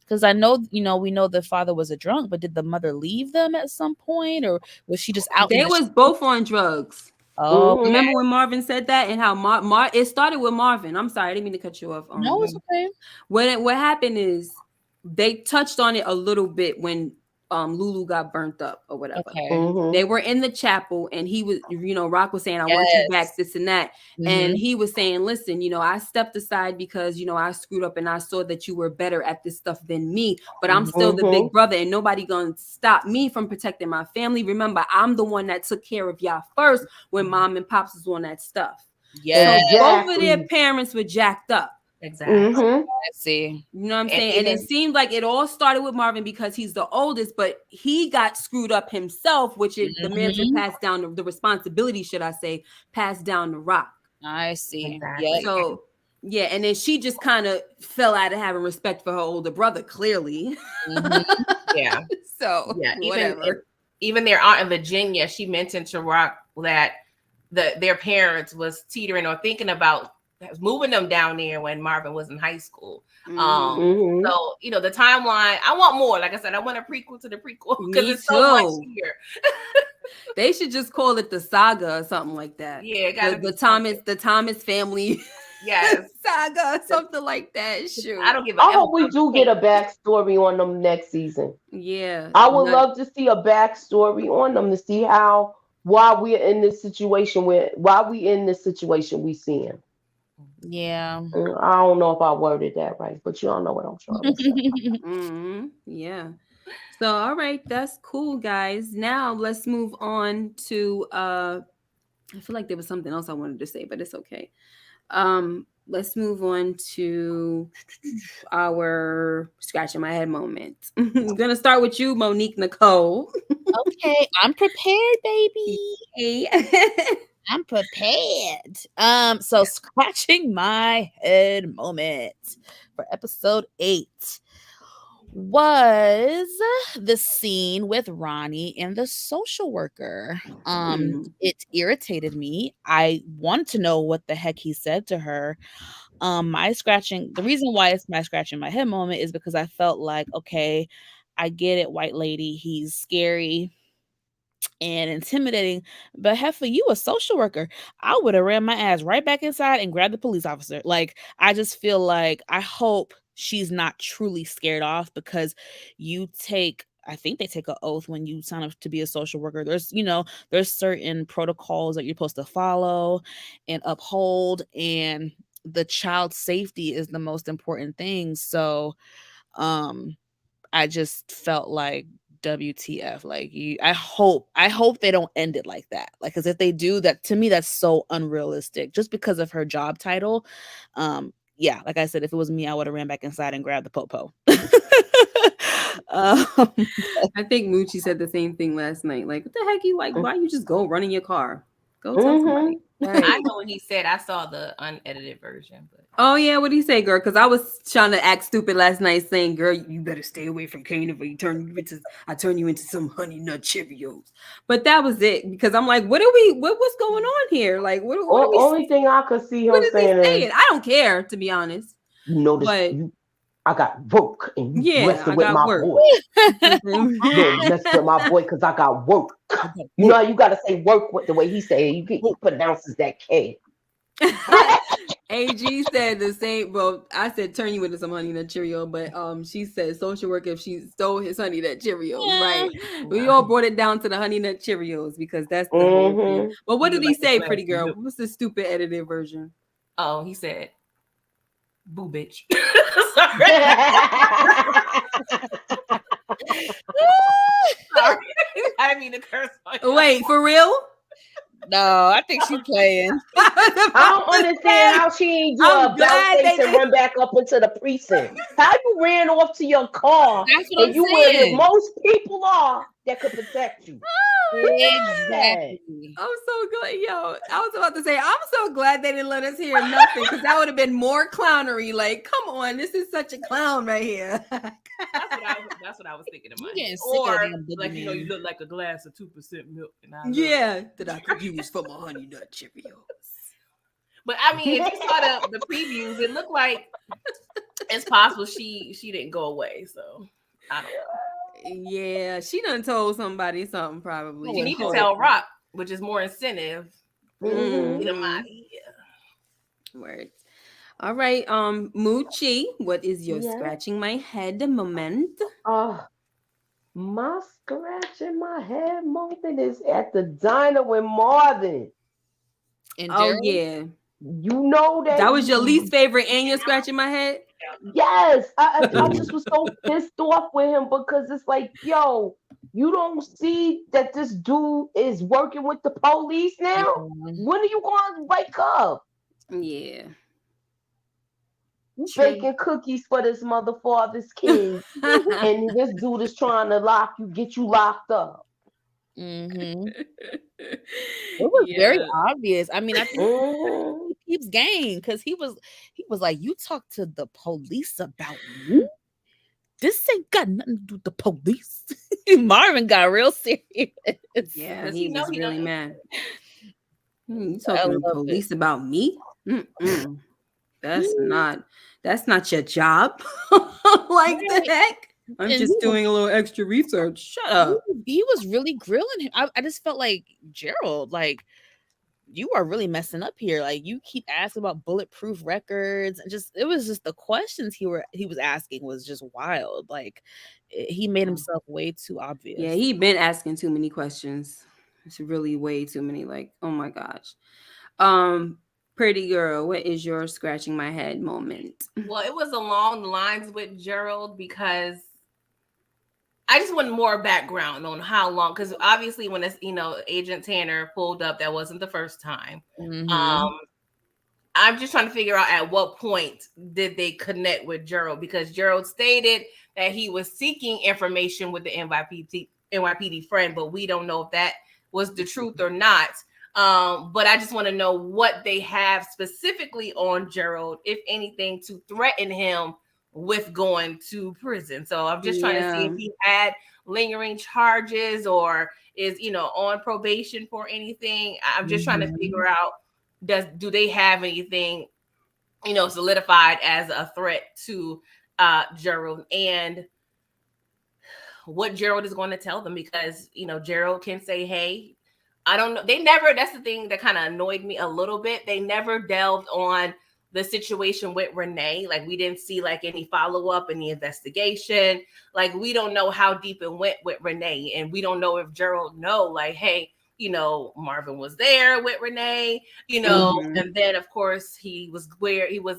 Because I know, we know the father was a drunk, but did the mother leave them at some point, or was she just out? They was both on drugs. Oh, remember when Marvin said that, and how it started with Marvin. I'm sorry, I didn't mean to cut you off. No, it's okay. What happened is they touched on it a little bit when Lulu got burnt up or whatever. Okay. They were in the chapel, and he was, Rock was saying, I want you back, this and that. And he was saying, listen, I stepped aside because, I screwed up and I saw that you were better at this stuff than me, but I'm still the big brother and nobody gonna stop me from protecting my family. Remember, I'm the one that took care of y'all first when mom and pops was on that stuff. Yeah. So both of their parents were jacked up. Exactly. I see. You know what I'm saying? And it seemed like it all started with Marvin because he's the oldest, but he got screwed up himself, which the mantle passed down, the responsibility, should I say, passed down to Rock. I see. Exactly. Yeah. So, yeah, and then she just kind of fell out of having respect for her older brother, clearly. Yeah. So, yeah, whatever. Even their aunt in Virginia, she mentioned to Rock that their parents was teetering or thinking about moving them down there when Marvin was in high school. So, the timeline, I want more. Like I said, I want a prequel to the prequel because it's so much here. They should just call it the saga or something like that. Yeah, the Thomas family. Yes. Saga, something like that. Sure. I don't give I hope we do get a backstory on them next season. Yeah. I would love to see a backstory on them to see why we're in this situation we see him. Yeah. I don't know if I worded that right, but you all know what I'm trying to say. Yeah. So, all right, that's cool, guys. Now let's move on to I feel like there was something else I wanted to say, but it's okay. Let's move on to our scratching my head moment. I'm gonna start with you, Monique Nicole. Okay, I'm prepared, baby. Hey. I'm prepared. So scratching my head moment for episode 8 was the scene with Ronnie and the social worker. It irritated me. I wanted to know what the heck he said to her. The reason why it's my scratching my head moment is because I felt like, okay, I get it, white lady, he's scary and intimidating, but for you, a social worker, I would have ran my ass right back inside and grabbed the police officer. Like, I just feel like, I hope she's not truly scared off, because I think they take an oath when you sign up to be a social worker. There's certain protocols that you're supposed to follow and uphold, and the child's safety is the most important thing. So, I just felt like, WTF, like, I hope they don't end it like that. Like, because if they do, that, to me, that's so unrealistic just because of her job title. Yeah, like I said, if it was me, I would have ran back inside and grabbed the popo. I think Moochie said the same thing last night. Like, what the heck? You like? Why you just go run in your car? Go tell somebody. Right. I know what he said. I saw the unedited version. But oh yeah, what did he say, girl? Because I was trying to act stupid last night, saying, "Girl, you better stay away from Kanan, or I turn you into some honey nut Cheerios." But that was it, because I'm like, what's going on here? Like, what only thing I could see him saying is, I don't care, to be honest. You I got work, and you messing with my work. boy. You mess with my boy because I got work. You know how you gotta say work with the way he say it. He pronounces that K. AG said the same. Well, I said turn you into some Honey Nut Cheerio, but she said social work if she stole his Honey Nut Cheerios. Yeah. Right? We all brought it down to the Honey Nut Cheerios because that's the whole thing. But what did he say, pretty girl? What's the stupid edited version? Oh, he said, "Boo, bitch." Sorry, I mean to curse. Wait, for real? No, I think she's playing. I don't understand how she ain't do a belt face and run back up into the precinct. How you ran off to your car and you where most people are that could protect you. Exactly. I'm so glad, yo. I was about to say, I'm so glad they didn't let us hear nothing because that would have been more clownery. Like, come on, this is such a clown right here. That's what I was thinking in my head. Or like, you know, you look like a glass of 2% milk. And that I could use for my Honey Nut Cheerios. But I mean, if you saw the previews, it looked like it's possible she didn't go away. So I don't know. Yeah, she done told somebody something probably. She need to tell Rock, which is more incentive. Mm-hmm. Get him out of here. Words. All right, Moochie, what is your scratching my head moment? My scratching my head moment is at the diner with Marvin. And Gerald? Yeah. You know that was your least favorite and you're scratching my head? Yes. I just was so pissed off with him because it's like, yo, you don't see that this dude is working with the police now? When are you going to wake up? Yeah. Baking cookies for this mother father's kids. And this dude is trying to get you locked up. Mm-hmm. It was very obvious. I mean, I think he keeps game because he was like, you talk to the police about me? This ain't got nothing to do with the police. Marvin got real serious. Yeah, he was really mad. You talking to the police about me? That's not your job. Like the heck? I'm just doing a little extra research. Shut up. He was really grilling him. I just felt like, Gerald, like, you are really messing up here. Like, you keep asking about bulletproof records, and it was just the questions he was asking was just wild. Like, he made himself way too obvious. Yeah, he been asking too many questions. It's really way too many. Like, oh my gosh. Pretty girl, what is your scratching my head moment? Well, it was along the lines with Gerald because I just want more background on how long, because obviously when it's, Agent Tanner pulled up, that wasn't the first time. Mm-hmm. I'm just trying to figure out at what point did they connect with Gerald, because Gerald stated that he was seeking information with the NYPD friend, but we don't know if that was the truth or not. But I just want to know what they have specifically on Gerald, if anything, to threaten him with going to prison. So I'm just trying to see if he had lingering charges or is, on probation for anything. I'm just trying to figure out, do they have anything, solidified as a threat to Gerald, and what Gerald is going to tell them, because, Gerald can say, hey, I don't know. That's the thing that kind of annoyed me a little bit. They never delved on the situation with Renee. Like, we didn't see like any follow-up in the investigation. Like, we don't know how deep it went with Renee. And we don't know if Gerald like, hey, Marvin was there with Renee, and then of course he was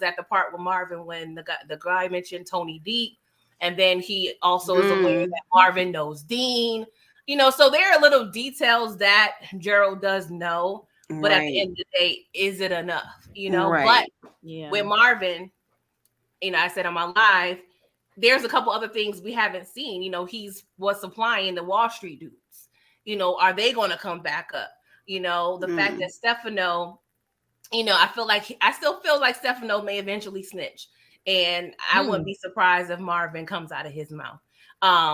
at the part with Marvin when the guy mentioned Tony Deep. And then he also is aware that Marvin knows Dean, so there are little details that Gerald does know. But at the end of the day, is it enough? But with Marvin, I said on my live, there's a couple other things we haven't seen. He's was supplying the Wall Street dudes. Are they going to come back up? The fact that Stefano, I still feel like Stefano may eventually snitch. And I wouldn't be surprised if Marvin comes out of his mouth.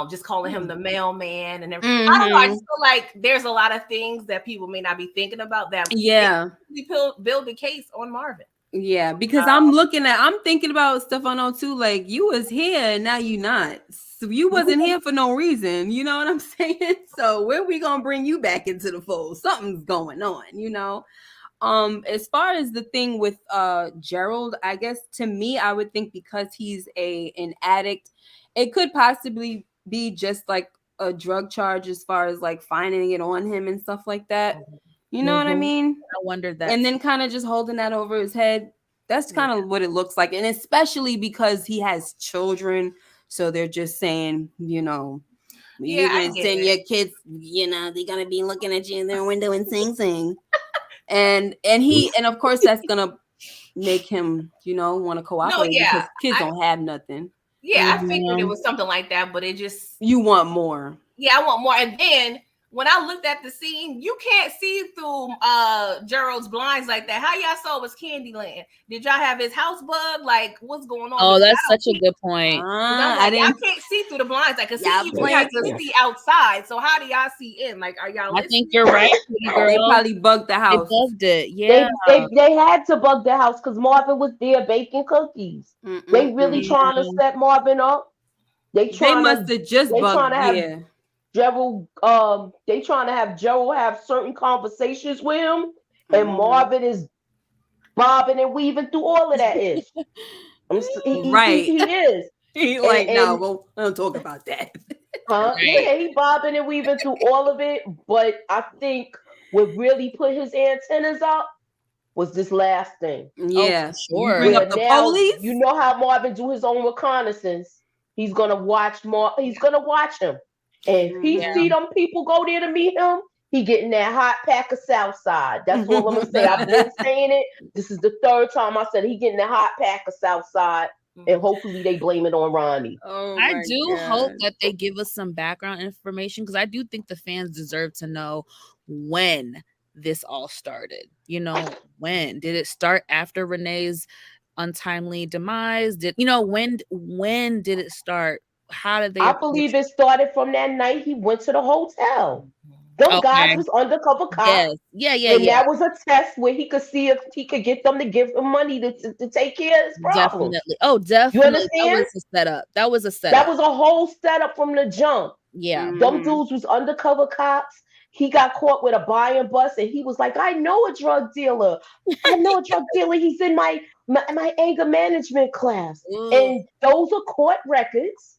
Just calling him the mailman and everything. I don't know. I just feel like there's a lot of things that people may not be thinking about that. We build the case on Marvin. Yeah, because I'm thinking about Stefano too. Like, you was here and now you not. So you wasn't here for no reason. You know what I'm saying? So where we gonna bring you back into the fold? Something's going on, you know. As far as the thing with Gerald, I guess to me, I would think because he's an addict, it could possibly be just like a drug charge as far as like finding it on him and stuff like that. You know what I mean? I wondered that. And then kind of just holding that over his head. That's kind of what it looks like. And especially because he has children. So they're just saying, you know, you're going to send your kids, you know, they're going to be looking at you in their window and sing. And of course that's going to make him, you know, want to cooperate because kids don't have nothing. Yeah, I figured it was something like that, but it just... You want more. Yeah, I want more. And then when I looked at the scene, you can't see through Gerald's blinds like that. How y'all saw it was Candyland? Did y'all have his house bug? Like, what's going on? Oh, that's such a good point. Like, y'all can't see through the blinds. Like, you guys can see outside. So how do y'all see in? Like, are y'all listening? I think you're right, girl. They probably bugged the house. They bugged it. Yeah. They had to bug the house because Marvin was there baking cookies. They really trying to set Marvin up. They must have just bugged. Gerald, they trying to have Gerald have certain conversations with him, and Marvin is bobbing and weaving through all of that ish. He is. He like, no, we don't talk about that. Yeah, he bobbing and weaving through all of it, but I think what really put his antennas up was this last thing. Yeah, sure. Bring up the police. You know how Marvin do his own reconnaissance. He's gonna watch He's gonna watch him. And if he see them people go there to meet him, he getting that hot pack of Southside. That's all I'm gonna say. I've been saying it. This is the third time I said he getting that hot pack of Southside, and hopefully they blame it on Ronnie. I do hope that they give us some background information because I do think the fans deserve to know when this all started. You know, when did it start after Renee's untimely demise? When did it start? How did they? I believe it started from that night he went to the hotel. Those guys was undercover cops. Yeah. That was a test where he could see if he could get them to give him money to take care of his problem. Definitely. Oh, definitely. You understand? That was a setup. That was a whole setup from the jump. Yeah. Them dudes was undercover cops. He got caught with a buying bus, and he was like, I know a drug dealer. He's in my anger management class. And those are court records.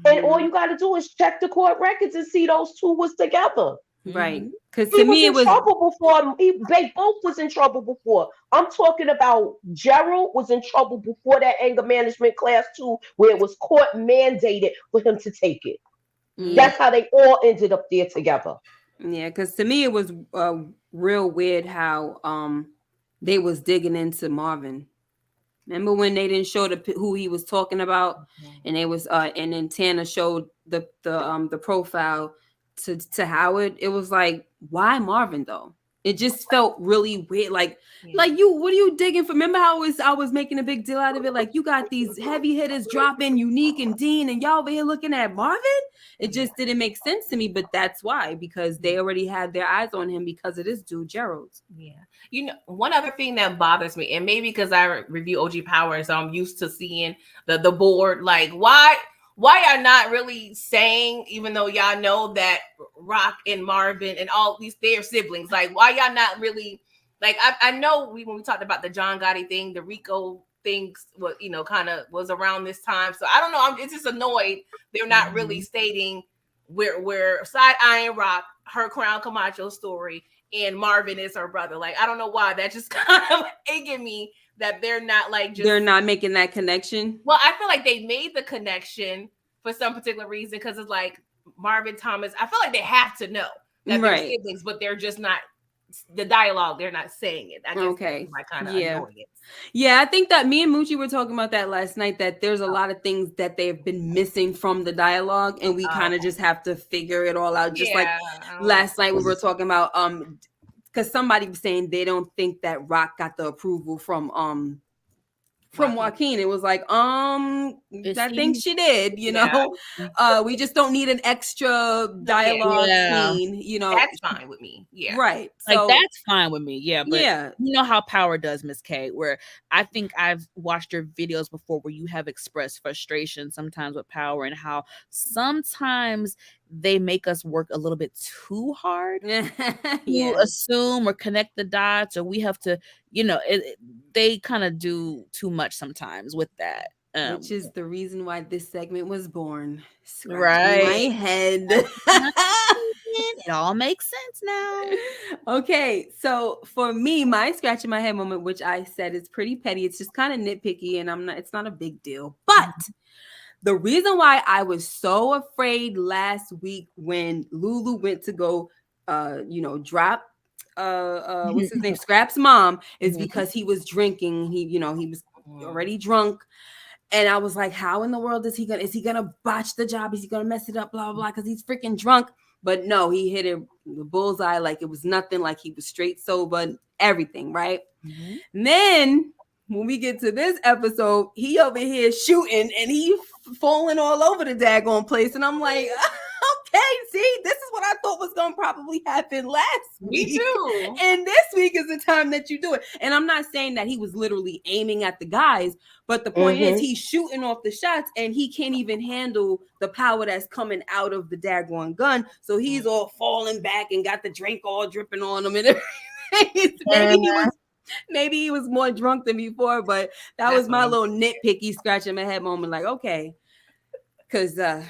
And all you got to do is check the court records and see those two was together. Right. Because to me, it was trouble before. They both was in trouble before. I'm talking about Gerald was in trouble before that anger management class too, where it was court mandated for him to take it. That's how they all ended up there together. Yeah, because to me, it was real weird how they was digging into Marvin. Remember when they didn't show who he was talking about, and they was and then Tana showed the profile to Howard. It was like, why Marvin though? It just felt really weird. Like what are you digging for? Remember how I was making a big deal out of it? Like, you got these heavy hitters dropping Unique and Dean, and y'all over here looking at Marvin. It just didn't make sense to me, but that's why, because they already had their eyes on him because of this dude, Gerald. Yeah. You know, one other thing that bothers me, and maybe because I review OG Power, so I'm used to seeing the board, like, why y'all not really saying, even though y'all know that Rock and Marvin and all these, they're siblings, like, why y'all not really, like, I know when we talked about the John Gotti thing, the Rico things, kind of was around this time. So I don't know. It's just annoyed they're not really stating where side-eyeing Rock, her Crown Camacho story, and Marvin is her brother. Like, I don't know why. That just kind of aching me that they're not they're not making that connection. Well, I feel like they made the connection for some particular reason, because it's like Marvin Thomas. I feel like they have to know that they're siblings, but they're just not. The dialogue, they're not saying it. I guess my kind of annoyance. Yeah, I think that me and Moochie were talking about that last night, that there's a lot of things that they've been missing from the dialogue, and we kind of just have to figure it all out. Just like last night we were talking about because somebody was saying they don't think that Rock got the approval from from Joaquin. It was like, I think she did, you know. We just don't need an extra dialogue scene, you know. That's fine with me. Yeah. Right. Like, So that's fine with me. Yeah. But you know how Power does, Miss K, where I think I've watched your videos before where you have expressed frustration sometimes with Power and how sometimes they make us work a little bit too hard to assume or connect the dots, or we have to, you know, they kind of do too much sometimes with that. Which is the reason why this segment was born. Right. My head. It all makes sense now. Okay, so for me, my scratching my head moment, which I said is pretty petty, it's just kind of nitpicky, and it's not a big deal. But the reason why I was so afraid last week when Lulu went to go, drop what's his name, Scrap's mom, is because he was drinking. He was already drunk. And I was like, how in the world is he gonna botch the job? Is he gonna mess it up? Blah, blah, blah, because he's freaking drunk. But no, he hit it the bullseye like it was nothing, like he was straight sober, everything, right? And then when we get to this episode, he over here shooting and he falling all over the daggone place. And I'm like, okay, see, this is what I thought was going to probably happen last week. Me too. And this week is the time that you do it. And I'm not saying that he was literally aiming at the guys, but the point is he's shooting off the shots and he can't even handle the power that's coming out of the daggone gun. So he's all falling back and got the drink all dripping on him and everything. Maybe he was more drunk than before, but that was my little nitpicky scratching my head moment. Like, okay, because that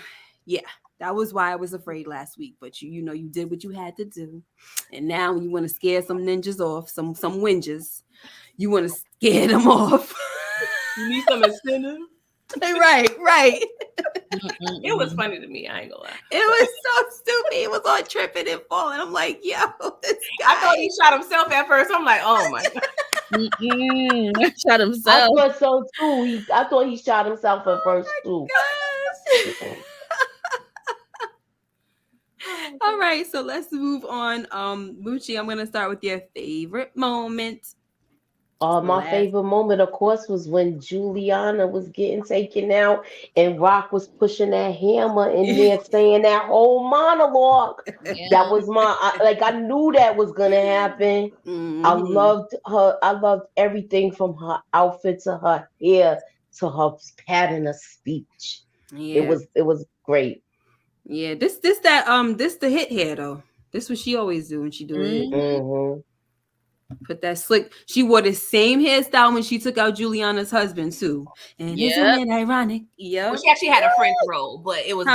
was why I was afraid last week. But you did what you had to do, and now you want to scare some ninjas off, some winjas. You want to scare them off. You need some incentive. Right. It was funny to me. I ain't gonna lie. It was so stupid. He was all tripping and falling. I'm like, yo, this guy. I thought he shot himself at first. I'm like, oh my god. Shot himself. I thought so too. I thought he shot himself at first too. All right, so let's move on. Moochie, I'm gonna start with your favorite moment. My favorite moment, of course, was when Julianna was getting taken out and Rock was pushing that hammer in there, saying that whole monologue. That was I knew that was gonna happen. I loved her. I loved everything from her outfit to her hair to her pattern of speech. It was great. Yeah, this the hit hair though. This what she always do when she do it. Put that slick. She wore the same hairstyle when she took out Juliana's husband too. And isn't it ironic? Yeah. Well, she actually had a French roll, but it was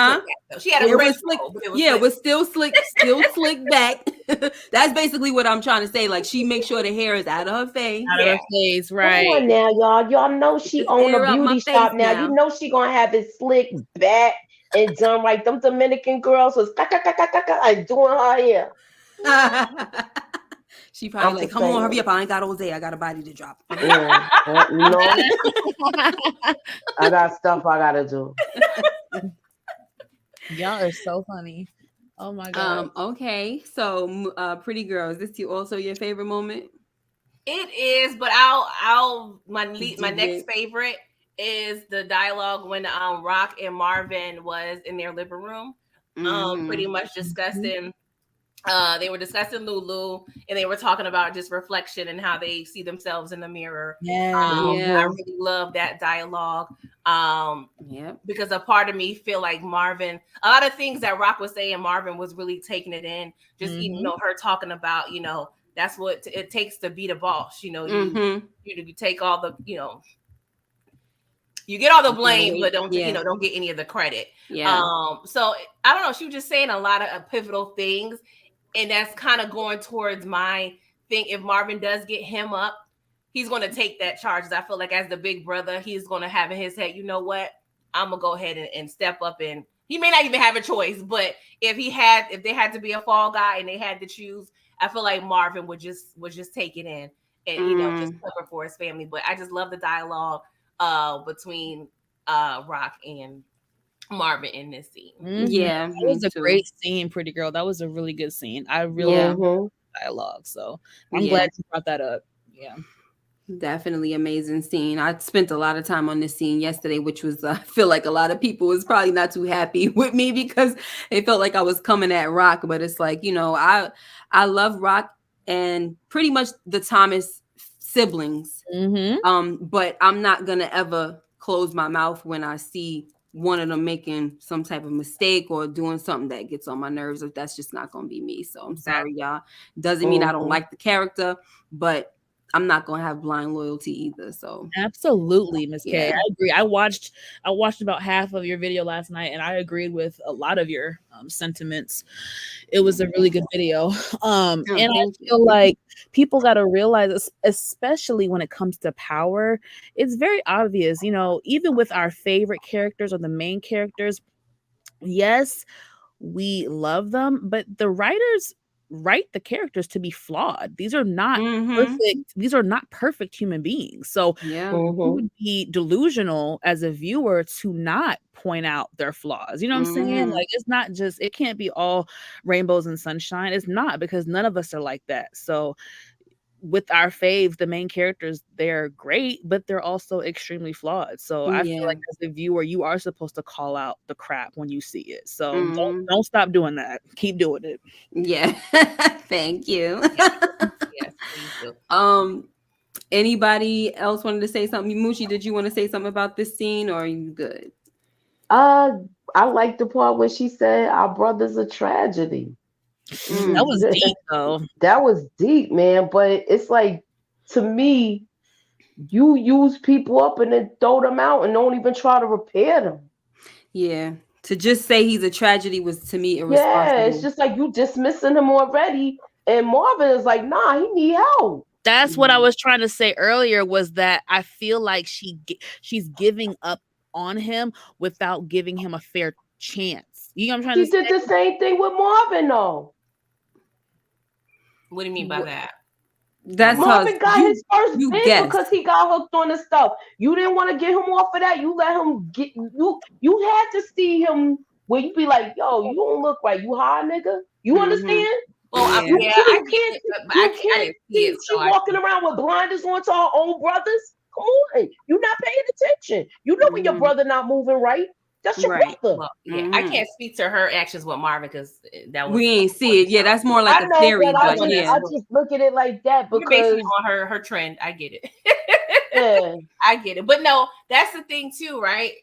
she had a French roll. But it was still slick, still slick back. That's basically what I'm trying to say. Like she makes sure the hair is out of her face. Out of her face, right? Come on now, y'all. Y'all know she own a beauty shop now. You know she gonna have it slick back and done right. Them Dominican girls was like doing her hair. She probably like, come on, hurry up. I ain't got Jose. I got a body to drop. No. I got stuff I gotta do. Y'all are so funny. Oh my god. Okay. So Pretty Girls, this also your favorite moment? It is, but my next favorite is the dialogue when Rock and Marvin was in their living room. Pretty much discussing they were discussing Lulu and they were talking about just reflection and how they see themselves in the mirror. I really love that dialogue. Because a part of me feel like Marvin, a lot of things that Rock was saying, Marvin was really taking it in. Just her talking about, that's what it takes to be the boss. You take all the, you get all the blame, but don't get any of the credit. So I don't know. She was just saying a lot of pivotal things, and that's kind of going towards my thing. If Marvin does get him up, he's going to take that charge. I feel like as the big brother, he's going to have in his head, you know what? I'm gonna go ahead and step up, and he may not even have a choice. But if they had to be a fall guy and they had to choose, I feel like Marvin would just take it in and just cover for his family. But I just love the dialogue between Rock and Marvin in this scene. Yeah, it was a great scene, Pretty Girl. That was a really good scene. I really dialogue. So I'm glad you brought that up. Yeah. Definitely amazing scene. I spent a lot of time on this scene yesterday, which was I feel like a lot of people was probably not too happy with me because it felt like I was coming at Rock. But it's like, I love Rock and pretty much the Thomas siblings. But I'm not gonna ever close my mouth when I see one of them making some type of mistake or doing something that gets on my nerves. That's just not gonna be me. So I'm sorry, y'all. Doesn't mean I don't like the character, but I'm not gonna have blind loyalty either. So absolutely, Miss K. Yeah. I agree. I watched about half of your video last night, and I agreed with a lot of your sentiments. It was a really good video. And I feel like people got to realize, especially when it comes to power, it's very obvious. Even with our favorite characters or the main characters, yes, we love them, but the writers write the characters to be flawed. These are not perfect. These are not perfect human beings. So you would be delusional as a viewer to not point out their flaws. You know what I'm saying? Like, it's not just, it can't be all rainbows and sunshine. It's not, because none of us are like that. So with our faves, the main characters, they're great, but they're also extremely flawed. So I feel like as a viewer, you are supposed to call out the crap when you see it. So don't stop doing that. Keep doing it. Yeah. Thank you. Yes, thank you. Anybody else wanted to say something? Moochie, did you want to say something about this scene, or are you good? I like the part where she said our brother's a tragedy. That was deep, though. That was deep, man. But it's like, to me, you use people up and then throw them out and don't even try to repair them. Yeah. To just say he's a tragedy was, to me, irresponsible. Yeah, it's just like you dismissing him already. And Marvin is like, nah, he need help. That's what I was trying to say earlier, was that I feel like she's giving up on him without giving him a fair chance. You know what I'm trying to say? She did the same thing with Marvin, though. What do you mean by that? That's Marvin got his first bid because he got hooked on the stuff. You didn't want to get him off of that. You let him get you. You had to see him where you be like, yo, you don't look right. You high, nigga. You understand? Well, I get it, but I can't see it. She walking around with blinders on to her own brothers. Come on, you're not paying attention. You know when your brother not moving right. That's your brother. Well, yeah, I can't speak to her actions with Marvin because that was, we ain't see it. Yeah, that's more like a theory. But I just look at it like that because you're basing on her trend. I get it. Yeah. I get it. But no, that's the thing too, right?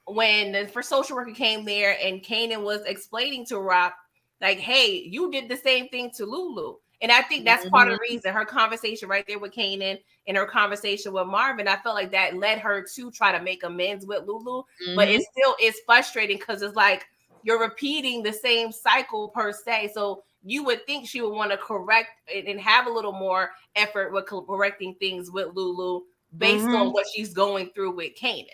When the first social worker came there and Kanan was explaining to Rock, like, hey, you did the same thing to Lulu. And I think that's part of the reason, her conversation right there with Kanan and her conversation with Marvin, I felt like that led her to try to make amends with Lulu. But it's frustrating because it's like you're repeating the same cycle per se. So you would think she would want to correct and have a little more effort with correcting things with Lulu based on what she's going through with Kanan.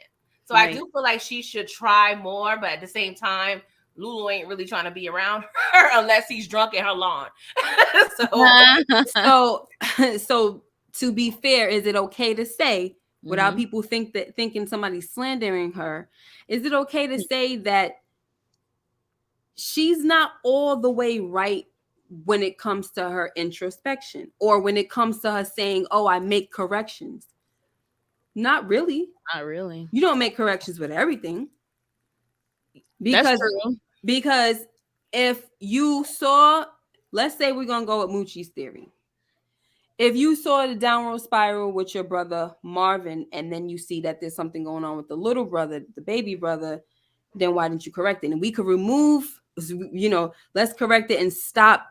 So I do feel like she should try more, but at the same time, Lulu ain't really trying to be around her unless he's drunk at her lawn. So to be fair, is it okay to say, without people thinking somebody's slandering her, is it okay to say that she's not all the way right when it comes to her introspection, or when it comes to her saying, oh, I make corrections? Not really. Not really. You don't make corrections with everything. That's true. Because if you saw, let's say we're going to go with Moochie's theory. If you saw the downward spiral with your brother Marvin, and then you see that there's something going on with the little brother, the baby brother, then why didn't you correct it? And we could remove, let's correct it and stop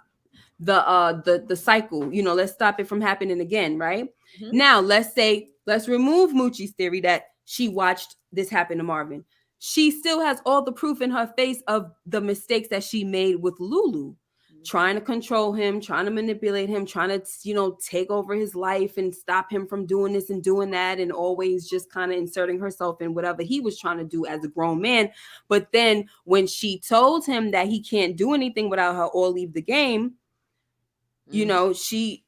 the cycle. Let's stop it from happening again, right? Now, let's remove Moochie's theory that she watched this happen to Marvin. She still has all the proof in her face of the mistakes that she made with Lulu, trying to control him, trying to manipulate him, trying to, take over his life and stop him from doing this and doing that, and always just kind of inserting herself in whatever he was trying to do as a grown man. But then when she told him that he can't do anything without her or leave the game, she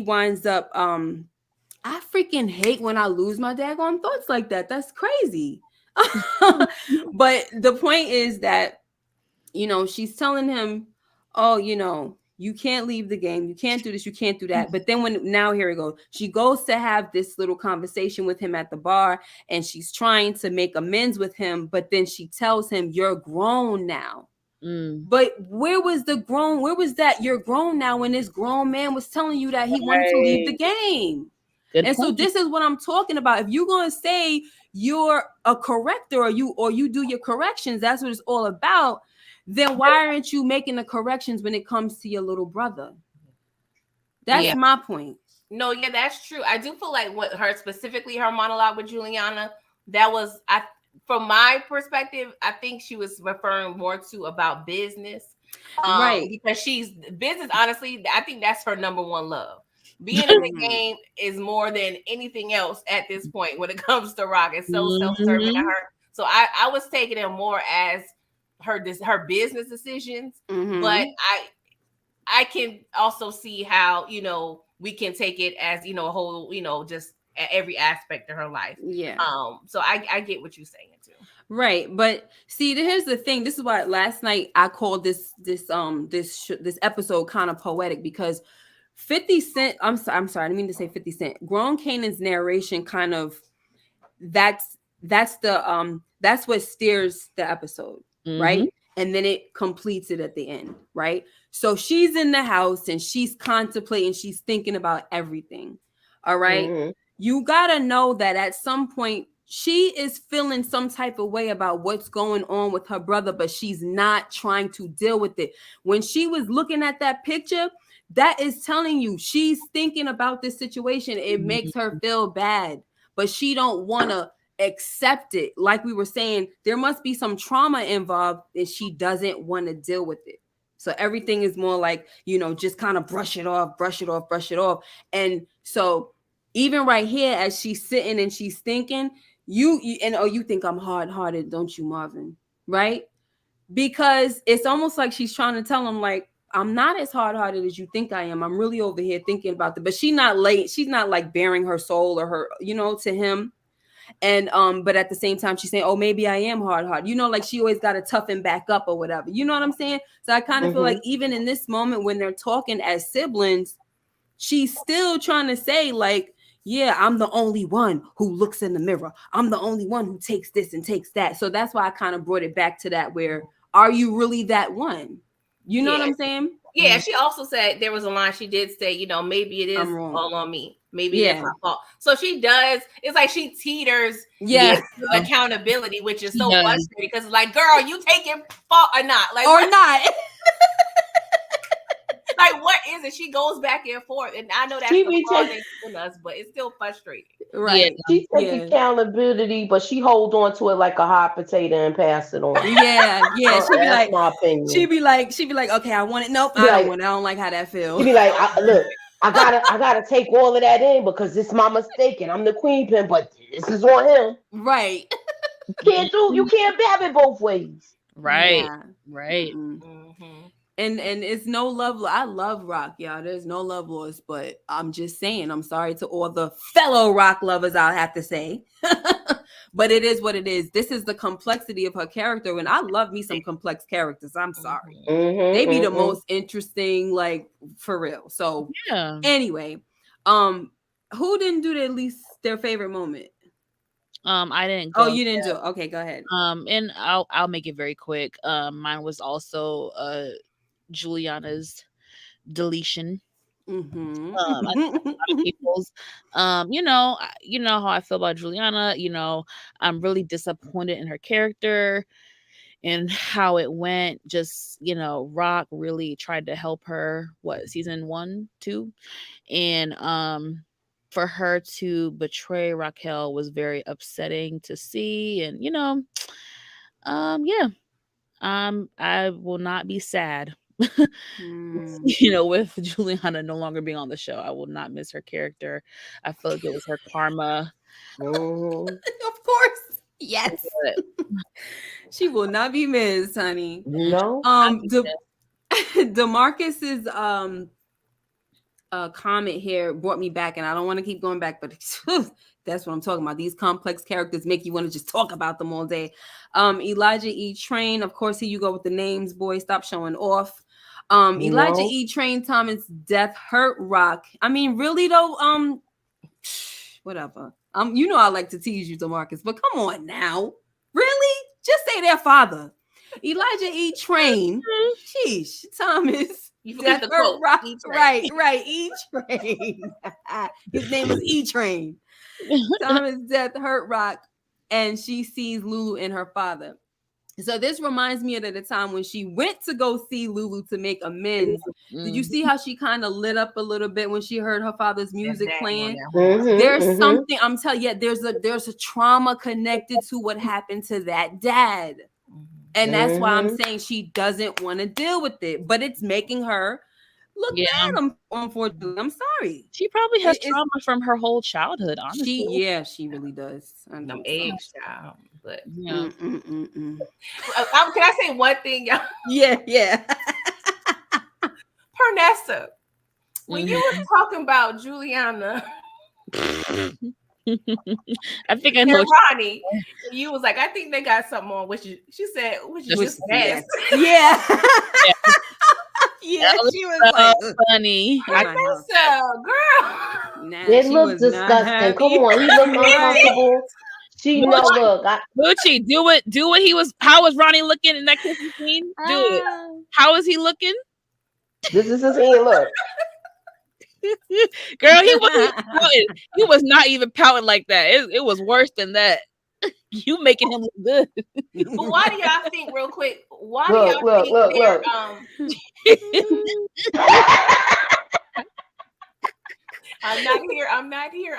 winds up, I freaking hate when I lose my daggone thoughts like that. That's crazy. But the point is that, she's telling him, oh, you can't leave the game. You can't do this. You can't do that. But then now here we go. She goes to have this little conversation with him at the bar, and she's trying to make amends with him. But then she tells him, "You're grown now." But where was that "you're grown now" when this grown man was telling you that he wanted to leave the game? So this is what I'm talking about. If you're going to say you're a corrector or you do your corrections, that's what it's all about. Then why aren't you making the corrections when it comes to your little brother? That's my point. No, yeah, that's true. I do feel like her monologue with Julianna, that was, from my perspective, I think she was referring more to about business. Right. Because she's business, honestly, I think that's her number one love. Being in the game is more than anything else at this point when it comes to Rock. It's so self-serving to her. So I was taking it more as her business decisions, but I can also see how, we can take it as, a whole, just every aspect of her life. Yeah. So I get what you're saying too. Right. But see, here's the thing. This is why last night I called this episode kind of poetic, because 50 Cent, I'm sorry, I didn't mean to say 50 Cent. Grown Kanan's narration kind of, that's what steers the episode, right? And then it completes it at the end, right? So she's in the house and she's contemplating, she's thinking about everything. All right. You gotta know that at some point she is feeling some type of way about what's going on with her brother, but she's not trying to deal with it. When she was looking at that picture, that is telling you she's thinking about this situation. It makes her feel bad, but she don't want to accept it. Like we were saying, there must be some trauma involved and she doesn't want to deal with it. So everything is more like, just kind of brush it off. And so even right here, as she's sitting and she's thinking, you think I'm hard-hearted, don't you, Marvin? Right? Because it's almost like she's trying to tell him, like, I'm not as hard-hearted as you think I am. I'm really over here thinking about but she's not like bearing her soul or her, to him. And but at the same time, she's saying, oh, maybe I am hard-hearted. Like she always got to toughen back up or whatever. You know what I'm saying? So I kind of feel like even in this moment when they're talking as siblings, she's still trying to say, like, yeah, I'm the only one who looks in the mirror. I'm the only one who takes this and takes that. So that's why I kind of brought it back to that, where are you really that one? You know what I'm saying? Yeah, she also said, there was a line she did say, maybe it is all on me. Maybe it's my fault. So she does, it's like she teeters accountability, which is so frustrating because it's like, girl, you taking fault or not? Like, or not. Like, what is it? She goes back and forth, and I know that's the problem in us, but it's still frustrating. Right? She takes accountability, but she hold on to it like a hot potato and pass it on. Yeah. She be like, my opinion. She be like, okay, I want it. Nope, I don't want it. I don't like how that feels. She be like, look, I gotta take all of that in because it's my mistake, and I'm the queen pin, but this is on him. Right? You can't have it both ways. Right. Yeah. Right. And it's no love. I love Rock, y'all. There's no love lost, but I'm just saying, I'm sorry to all the fellow Rock lovers, I'll have to say. But it is what it is. This is the complexity of her character. And I love me some complex characters. I'm sorry. They be the most interesting, like, for real. So anyway, who didn't do at least their favorite moment? I didn't go. Oh, you didn't do it. Okay, go ahead. And I'll make it very quick. Mine was also Julianna's deletion. I think a lot of people's, you know how I feel about Julianna. I'm really disappointed in her character and how it went. Just, Rock really tried to help her. What, season 1, 2, and for her to betray Raquel was very upsetting to see. And I will not be sad. With Julianna no longer being on the show. I will not miss her character. I feel like it was her karma. Of course. Yes. She will not be missed, honey. No. DeMarcus's comment here brought me back, and I don't want to keep going back, but that's what I'm talking about. These complex characters make you want to just talk about them all day. Elijah E. Train, of course, here you go with the names, boy. Stop showing off. Elijah E. Train Thomas' death hurt Rock. I mean, really though, whatever. You know I like to tease you, DeMarcus, but come on now. Really? Just say their father. Elijah E. Train. Sheesh, Thomas. You forget the quote. Rock. Right. E. Train. His name was E. Train. Thomas' death hurt Rock, and she sees Lulu and her father. So this reminds me of the time when she went to go see Lulu to make amends. Did you see how she kind of lit up a little bit when she heard her father's music playing? There's something, I'm telling you, there's a trauma connected to what happened to that dad. And that's why I'm saying she doesn't want to deal with it, but it's making her look at him, unfortunately. I'm sorry. She probably has trauma from her whole childhood, honestly. She really does. I'm age child. But yeah. Can I say one thing, y'all? Yeah. Pernessa, when you were talking about Julianna, I think I know. Ronnie, you was like, I think they got something on. She said, which is just nasty. Yeah. Yeah, she was like funny. Pernessa, girl. It looks disgusting. Come on, he looked uncomfortable. She look. Gucci, do what he was. How was Ronnie looking in that kissing scene? Do it. How is he looking? This is his hand. Look, girl, he wasn't pouting. He was not even pouting like that. It was worse than that. You making him look good. But why do y'all think, real quick? Why do y'all think I'm not here.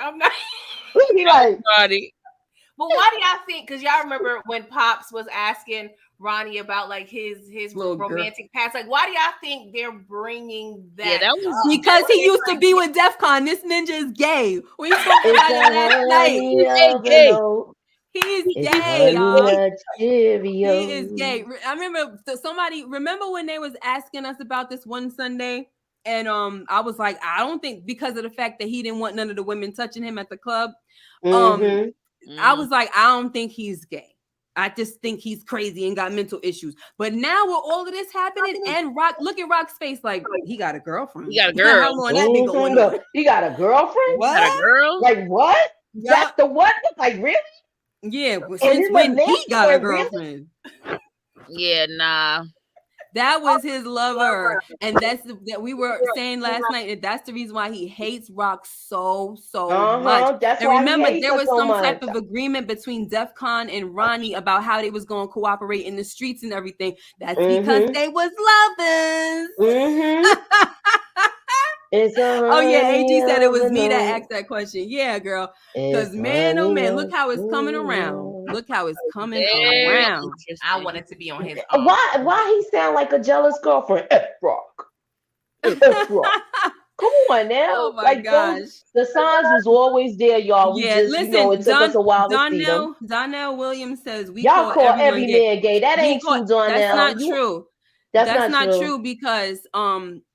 He like Ronnie. But why do y'all think? Because y'all remember when Pops was asking Ronnie about like his romantic past. Like, why do y'all think they're bringing that? Yeah, that was because he used to be with DEF CON. This ninja is gay. We spoke about it last night. He's gay. He's gay, y'all. He is gay. I remember remember when they was asking us about this one Sunday, and I was like, I don't think, because of the fact that he didn't want none of the women touching him at the club. I was like, I don't think he's gay. I just think he's crazy and got mental issues. But now with all of this happening, and Rock, look at Rock's face, like he got a girlfriend. He got a girl. How long that be going on? He got a girlfriend? What? Got a girl? Like what? Yep. That's the what? Like really? Yeah, since when he got a girlfriend? Yeah, nah. That was his lover, and that's that we were saying last night. And that's the reason why he hates Rock so much. That's and why remember, he there was so some much. type of agreement between DEF CON and Ronnie about how they was going to cooperate in the streets and everything. That's because they was lovers. Oh yeah, AG said it was me that asked that question. Yeah, girl. Because man, oh man, look how it's coming around. Look how it's coming around. I wanted to be on his. Why he sound like a jealous girlfriend? F-Rock. Come on now. Oh my gosh. The signs was always there, y'all. We just, listen, it took us a while to see them. Donnell Williams says y'all call every man gay. That ain't true, Donnell. That's not true. That's not true. true because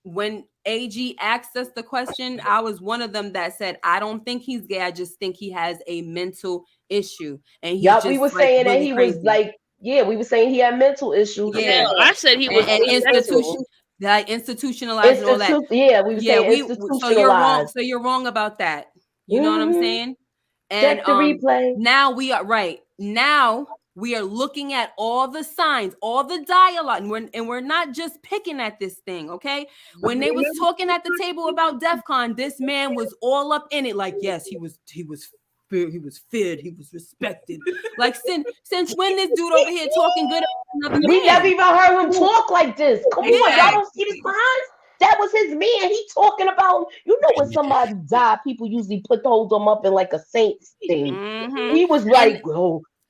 when AG asked us the question, I was one of them that said, I don't think he's gay. I just think he has a mental issue. And he's just, we were saying really that he crazy. was like, we were saying he had mental issues. Yeah, I said he was institutionalized and all that. Yeah, we were saying institutionalized. So you're wrong about that. You know what I'm saying? And check the replay. Now we are right. Now we are looking at all the signs, all the dialogue, and we're not just picking at this thing, okay? When they was talking at the table about DEF CON, this man was all up in it, like, yes, he was feared, he was respected. Like, since when this dude over here talking good about another man? We never even heard him talk like this. Come on, y'all don't see the signs? That was his man. He talking about, when somebody died, people usually hold them up in like a saint's thing. He was like,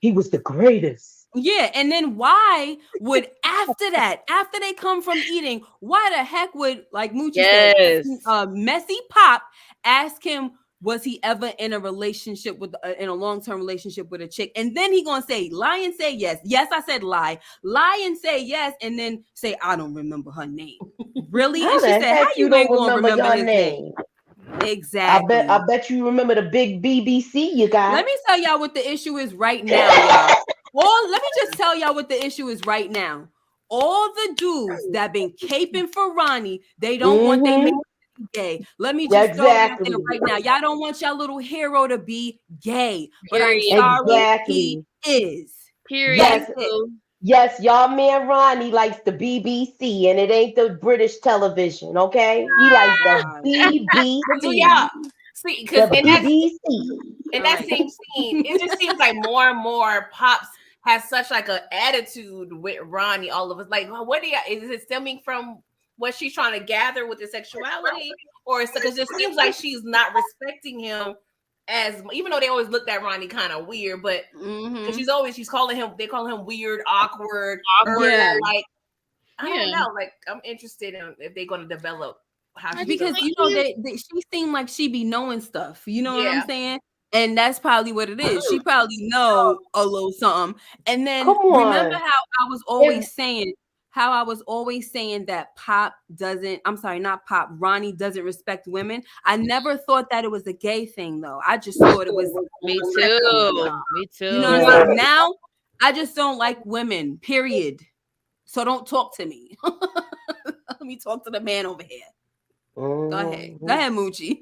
he was the greatest. Yeah, and then why would after they come from eating, why the heck would, like Moochie said, Messy Pop ask him, was he ever in a relationship in a long-term relationship with a chick? And then he gonna say, lie and say yes. Yes, I said lie. Lie and say yes, and then say, I don't remember her name. Really? And she said, how you ain't gonna remember his name? Exactly. I bet you remember the big BBC you got. Let me tell y'all what the issue is right now, y'all. Let me just tell y'all what the issue is right now. all the dudes that been caping for Ronnie, they don't want they man to be gay. Let me just throw it out there right now. Y'all don't want y'all little hero to be gay, but I'm sorry, he is. Period. Yes, y'all man Ronnie likes the BBC, and it ain't the British television, okay? He likes the BBC. See, because the BBC. In that same scene, it just seems like more and more Pops has such like an attitude with Ronnie. All of us, like, well, what do you? Is it stemming from what she's trying to gather with the sexuality, or it's because it seems like she's not respecting him as, even though they always looked at Ronnie kind of weird, but she's calling him, they call him weird, awkward, like I don't know. Like, I'm interested in if they're going to develop how, because you know she seemed like she be knowing stuff. You know what I'm saying? And that's probably what it is. She probably know a little something. And then remember how I was always saying that Ronnie doesn't respect women. I never thought that it was a gay thing though. I just thought it was me too. You know what I'm saying? Now I just don't like women, period. So don't talk to me. Let me talk to the man over here. Go ahead, Moochie.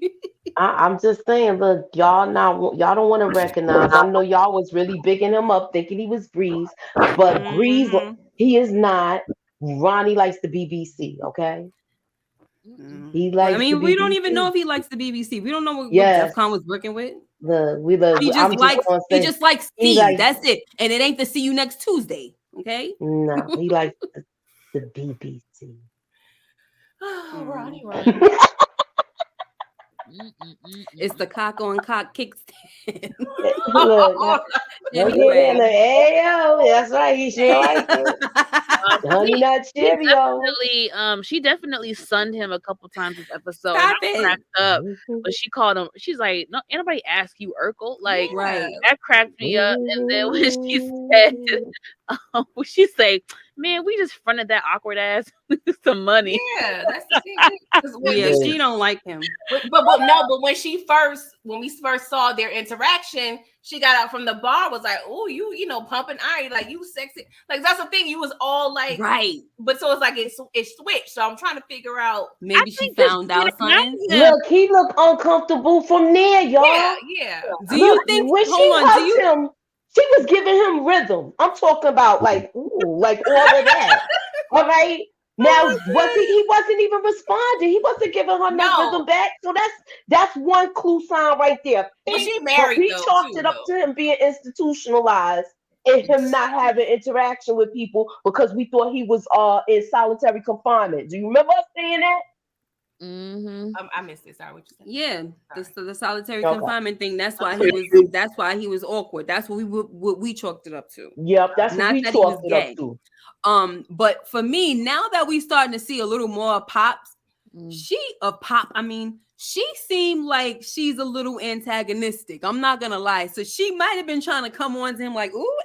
I'm just saying, look, y'all don't want to recognize. I know y'all was really bigging him up, thinking he was Breeze, but Breeze, he is not. Ronnie likes the BBC, okay? He likes. I mean, we don't even know if he likes the BBC. We don't know what DEFCON was working with. He just likes C. That's it, and it ain't the see you next Tuesday. Okay? No, he likes the BBC. Oh, Ronnie. It's the cock on cock kickstand. That's right. He sure likes it. Honey Nut Cheerio. She definitely sunned him a couple times this episode. I cracked up, but she called him. She's like, "No, anybody ask you Urkel?" Like, that cracked me up. And then when she said, when she say, "Man, we just fronted that awkward ass some money." Yeah, that's the thing. She don't like him. But when we first saw their interaction, she got out from the bar, was like, "Oh, you know, pumping iron, like you sexy." Like that's the thing. You was all like, right. But so it's like it switched. So I'm trying to figure out. Maybe she found out something. Look, he looked uncomfortable from there, y'all. Yeah. Do you think? When she hugged him, she was giving him rhythm. I'm talking about like all of that. All right. Now he wasn't even responding. He wasn't giving her no rhythm back. So that's one clue sign right there. Well, she married. We chalked it up to him being institutionalized and him not having interaction with people because we thought he was in solitary confinement. Do you remember us saying that? I missed it. Sorry, what you said? Yeah, the solitary confinement thing. That's why he was awkward. That's what we chalked it up to. Yep, that's what we chalked it up to. But for me, now that we starting to see a little more Pops, she seemed like she's a little antagonistic. I'm not gonna lie. So she might have been trying to come on to him like, "Ooh,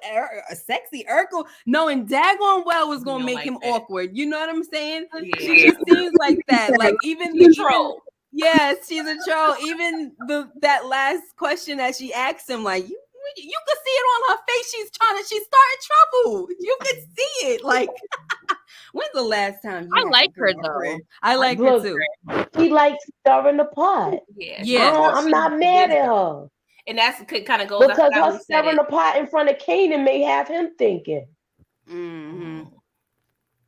a sexy Urkel," knowing daggone well was gonna make him awkward. You know what I'm saying? Yeah. She just seems like that. Like even the troll. Yes, she's a troll. Even that last question that she asked him, like you could see it on her face. She's starting trouble. You could see it. Like, when's the last time? I like her though. I like her too. She likes stirring the pot. Yeah. I'm not mad at her. And that's kind of goes because her stirring the pot in front of Kanan may have him thinking.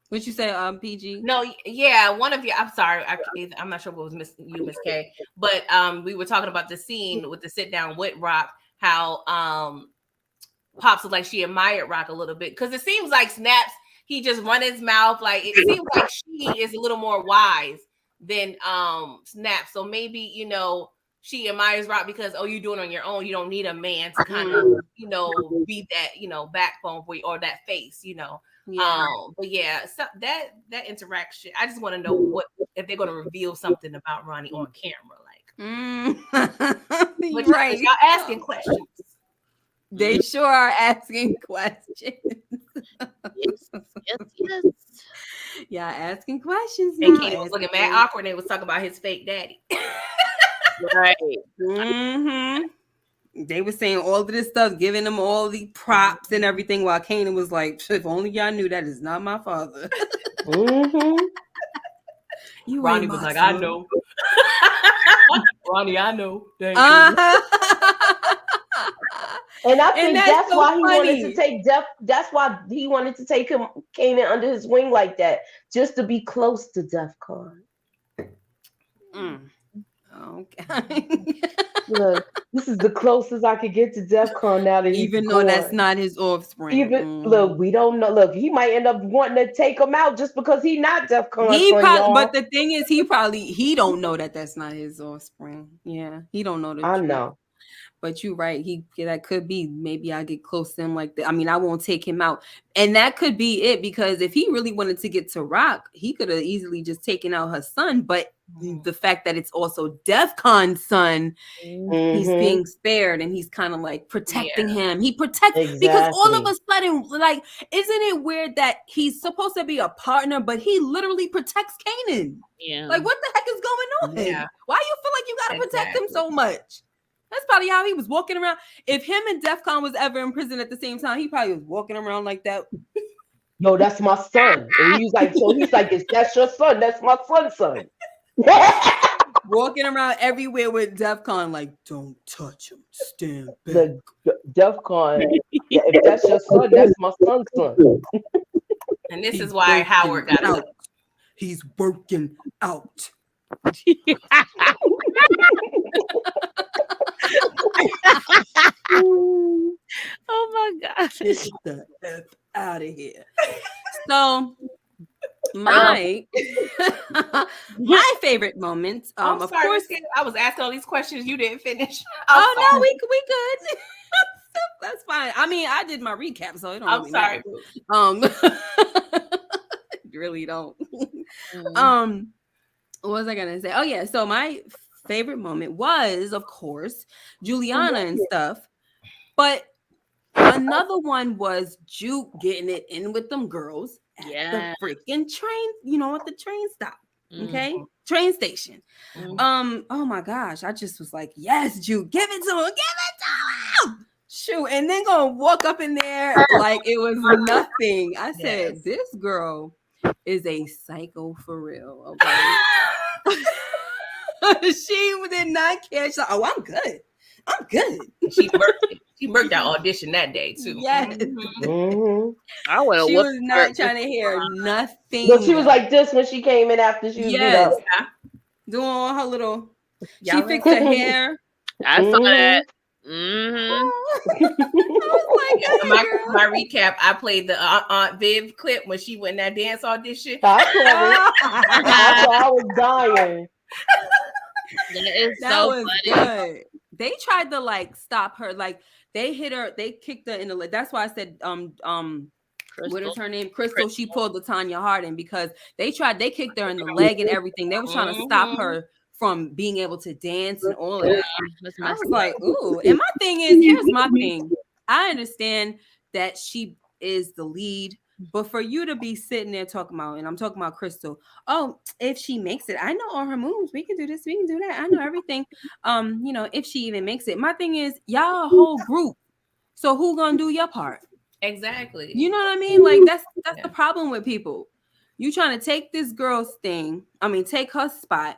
What you say, PG? No, yeah, one of you. I'm sorry, I'm not sure if it was Miss K, but we were talking about the scene with the sit down with Rock. How Pops was like she admired Rock a little bit because it seems like Snaps, he just run his mouth. Like it seems like she is a little more wise than Snaps. So maybe, you know, she admires Rock because you doing it on your own. You don't need a man to kind of, you know, be that, you know, backbone for you or that face, you know. Yeah. But yeah, so that interaction, I just want to know what if they're going to reveal something about Ronnie on camera, like. Right, y'all asking questions. They sure are asking questions. Yes. Yeah, asking questions. And Kanan was looking mad awkward. And they was talking about his fake daddy. Right. they were saying all of this stuff, giving them all the props and everything, while Kanan was like, if only y'all knew that is not my father. Ronnie was like, I know. Ronnie, I know. Thank And I think that's why he wanted to take That's why he wanted to take Kanan under his wing like that, just to be close to DEFCON. Okay. Look, this is the closest I could get to DEFCON now that even though that's not his offspring. Look, we don't know. Look, he might end up wanting to take him out just because he's not DEFCON. But the thing is, he don't know that that's not his offspring. Yeah, he don't know that. I know. But you're right. That could be. Maybe I get close to him like that. I mean, I won't take him out, and that could be it. Because if he really wanted to get to Rock, he could have easily just taken out her son. But the fact that it's also DEFCON's son, he's being spared, and he's kind of like protecting him. He protects because all of a sudden, like, isn't it weird that he's supposed to be a partner, but he literally protects Kanan? Yeah. Like, what the heck is going on? Yeah. Why you feel like you gotta protect him so much? That's probably how he was walking around. If him and DEFCON was ever in prison at the same time, he probably was walking around like that. No, that's my son. And he's like, if that's your son, that's my son's son. Walking around everywhere with DEFCON, like, don't touch him. Stand back. The DEFCON, if that's your son, that's my son's son. And this is why Howard got out. He's working out. Oh my gosh. Get the F out of here. So my favorite moments. Of sorry, course, I was asking all these questions you didn't finish. No, we good. That's fine. I mean, I did my recap, so it don't. I'm sorry. Really don't. What was I gonna say? Oh yeah. So my favorite moment was, of course, Julianna and stuff. But another one was Juke getting it in with them girls at the freaking train, at the train stop. Okay. Train station. Oh my gosh. I just was like, yes, Juke, give it to him. Shoot. And then gonna walk up in there like it was nothing. I said, this girl is a psycho for real. Okay. She did not care. She's like, oh, I'm good. She worked that audition that day too. Yes. I would have. She was not trying to hear nothing. But she was like this when she came in after she was beat up. Doing all her little. She fixed her hair. I saw that. I was like, my recap. I played the Aunt Viv clip when she went in that dance audition. I was dying. That was good. They tried to stop her. Like they hit her. They kicked her in the leg. That's why I said what is her name? Crystal. She pulled the Tanya Harding because they kicked her in the leg and everything. They were trying to stop her from being able to dance and all of that. I was like, ooh. And my thing is, here's my thing. I understand that she is the lead. But for you to be sitting there talking about, and I'm talking about Crystal, oh, if she makes it, I know all her moves. We can do this, we can do that. I know everything. If she even makes it. My thing is, y'all a whole group. So who gonna do your part? Exactly. You know what I mean? Like that's the problem with people. You trying to take this girl's thing, take her spot.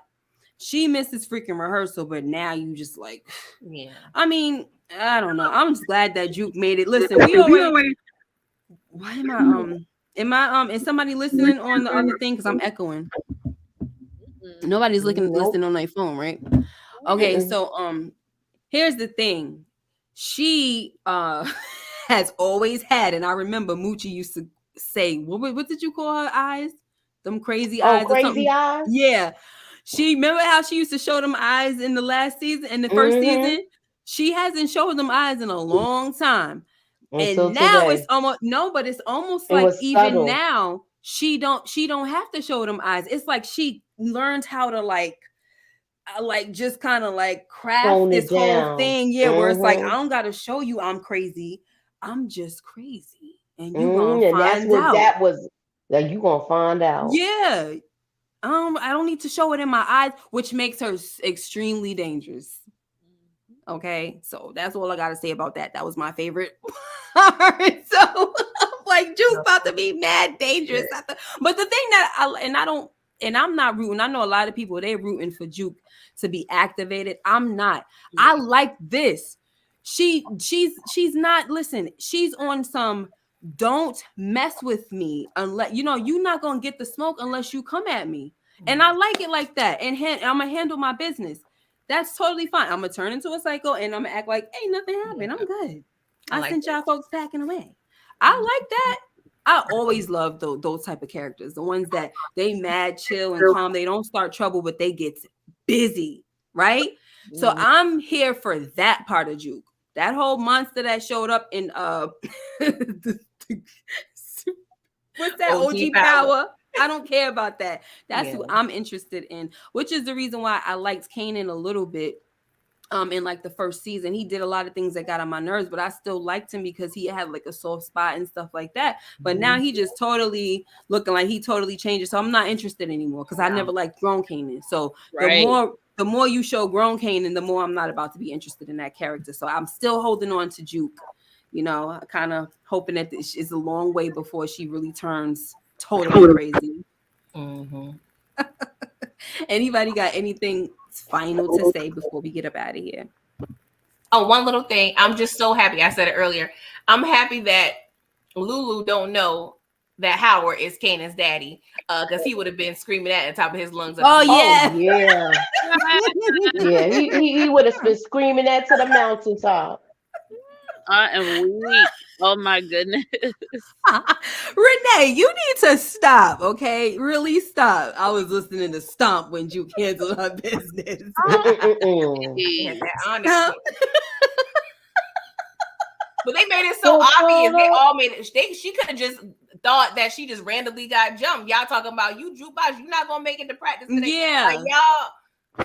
She misses freaking rehearsal, but now you just like, I don't know. I'm just glad that Juke made it. Listen, we already. Why am I is somebody listening on the other thing? Because I'm echoing. Nobody's listening on their phone, right? Okay, so here's the thing. She has always had, and I remember Moochie used to say, what did you call her eyes? Them crazy eyes. Crazy eyes? Yeah. She remember how she used to show them eyes in the last season, in the first season? She hasn't shown them eyes in a long time. And now it's almost like even subtle. Now she don't have to show them eyes. It's like she learned how to just kind of craft this whole thing. Yeah, where it's like I don't gotta show you I'm crazy. I'm just crazy. And you gonna find out. That was that you gonna find out. Yeah. I don't need to show it in my eyes, which makes her extremely dangerous. Okay, so that's all I gotta say about that. That was my favorite part. So I'm like, Juke about to be mad dangerous. But the thing that I'm not rooting. I know a lot of people they're rooting for Juke to be activated. I'm not. I like this. She's not. Listen, she's on some. Don't mess with me unless you're not gonna get the smoke unless you come at me. And I like it like that. And I'm gonna handle my business. That's totally fine. I'm gonna turn into a psycho and I'm gonna act like ain't nothing happened. I'm good. I sent y'all folks packing away. I like that. I always love those type of characters, the ones that they mad, chill, and calm. They don't start trouble, but they get busy, right? So I'm here for that part of Juke. That whole monster that showed up in what's that OG power? I don't care about that. That's who I'm interested in, which is the reason why I liked Kanan a little bit. In like the first season, he did a lot of things that got on my nerves, but I still liked him because he had like a soft spot and stuff like that. But now he just totally looking like he totally changes. So I'm not interested anymore because I never liked grown Kanan. So the more you show grown Kanan, the more I'm not about to be interested in that character. So I'm still holding on to Juke. Kind of hoping that this is a long way before she really turns totally crazy. Anybody got anything final to say before we get up out of here? Oh, one little thing. I'm just so happy. I said it earlier. I'm happy that Lulu don't know that Howard is Kanan's daddy, because he would have been screaming at the top of his lungs. Yeah. He would have been screaming that to the mountaintop. I am weak. Oh my goodness. Renee, you need to stop, okay? Really stop. I was listening to Stomp when you canceled her business. But they made it so obvious. They all made it. She could have just thought that she just randomly got jumped. Y'all talking about you jukebox, you're not gonna make it to practice today. Yeah. Like,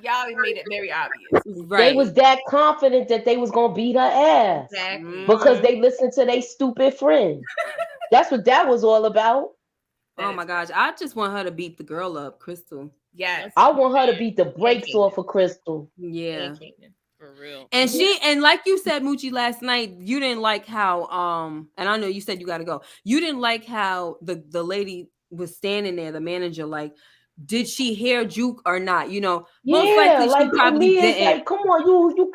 y'all made it very obvious. Right. They was that confident that they was gonna beat her ass. Exactly. Because they listened to their stupid friend. That's what that was all about. Oh my gosh. I just want her to beat the girl up, Crystal. Yes. I want her to beat the brakes off of Crystal. Yeah. For real. And like you said, Moochie, last night, you didn't like how and I know you said you gotta go. You didn't like how the lady was standing there, the manager, like, did she hear Juke or not? Most likely she probably didn't. Like, come on, you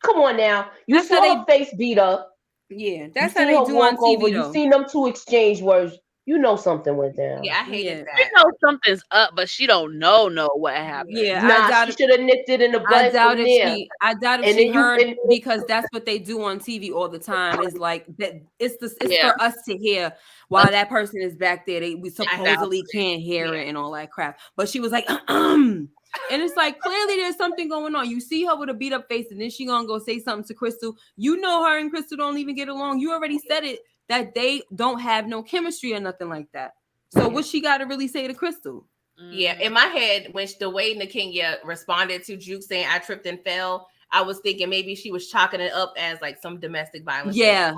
come on now. You saw her face beat up. Yeah, that's how they do on TV. You seen them two exchange words. You know something went down. Yeah, I hated that. She knows something's up, but she don't know what happened. Yeah, she should have nipped it in the butt. I doubt if she heard because that's what they do on TV all the time. Is like that. It's for us to hear while that person is back there. We supposedly can't hear it and all that crap. But she was like, and it's like clearly there's something going on. You see her with a beat up face, and then she gonna go say something to Crystal. You know her and Crystal don't even get along. You already said it. That they don't have no chemistry or nothing like that. So what she got to really say to Crystal? Yeah, in my head, when the way Nakinya responded to Juke saying I tripped and fell, I was thinking maybe she was chalking it up as like some domestic violence. Yeah.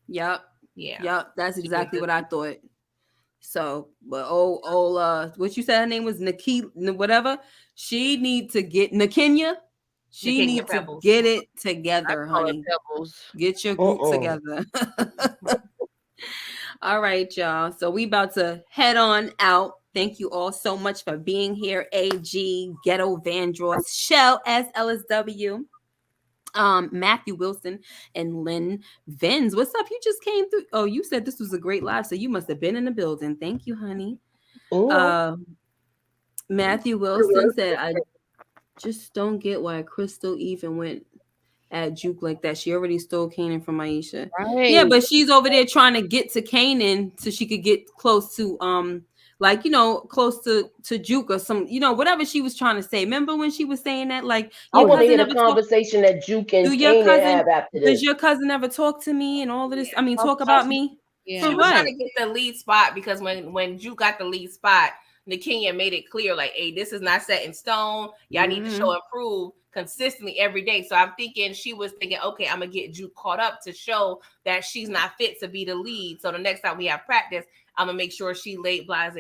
Yep. That's exactly what I thought. So, but what you said her name was whatever. She need to get Nakinya. She needs to get it together, honey. Get your group together. All right, y'all. So we about to head on out. Thank you all so much for being here. AG, Ghetto Vandross, Shell, SLSW, Matthew Wilson, and Lynn Vins. What's up? You just came through. Oh, you said this was a great live, so you must have been in the building. Thank you, honey. Matthew Wilson said, I just don't get why Crystal even went at Juke like that. She already stole Kanan from Aisha. Right. Yeah, but she's over there trying to get to Kanan so she could get close to close to Juke or some, whatever she was trying to say. Remember when she was saying that? Like, I want to hear the conversation that Juke and Kanan have after this. Does your cousin ever talk to me and all of this? I mean, talk about me? Yeah. She was trying to get the lead spot because when Juke got the lead spot, Nakinya made it clear, like, hey, this is not set in stone. Y'all need to show and prove consistently every day. So I'm thinking she was thinking, okay, I'm gonna get Juke caught up to show that she's not fit to be the lead. So the next time we have practice, I'm gonna make sure she late blase.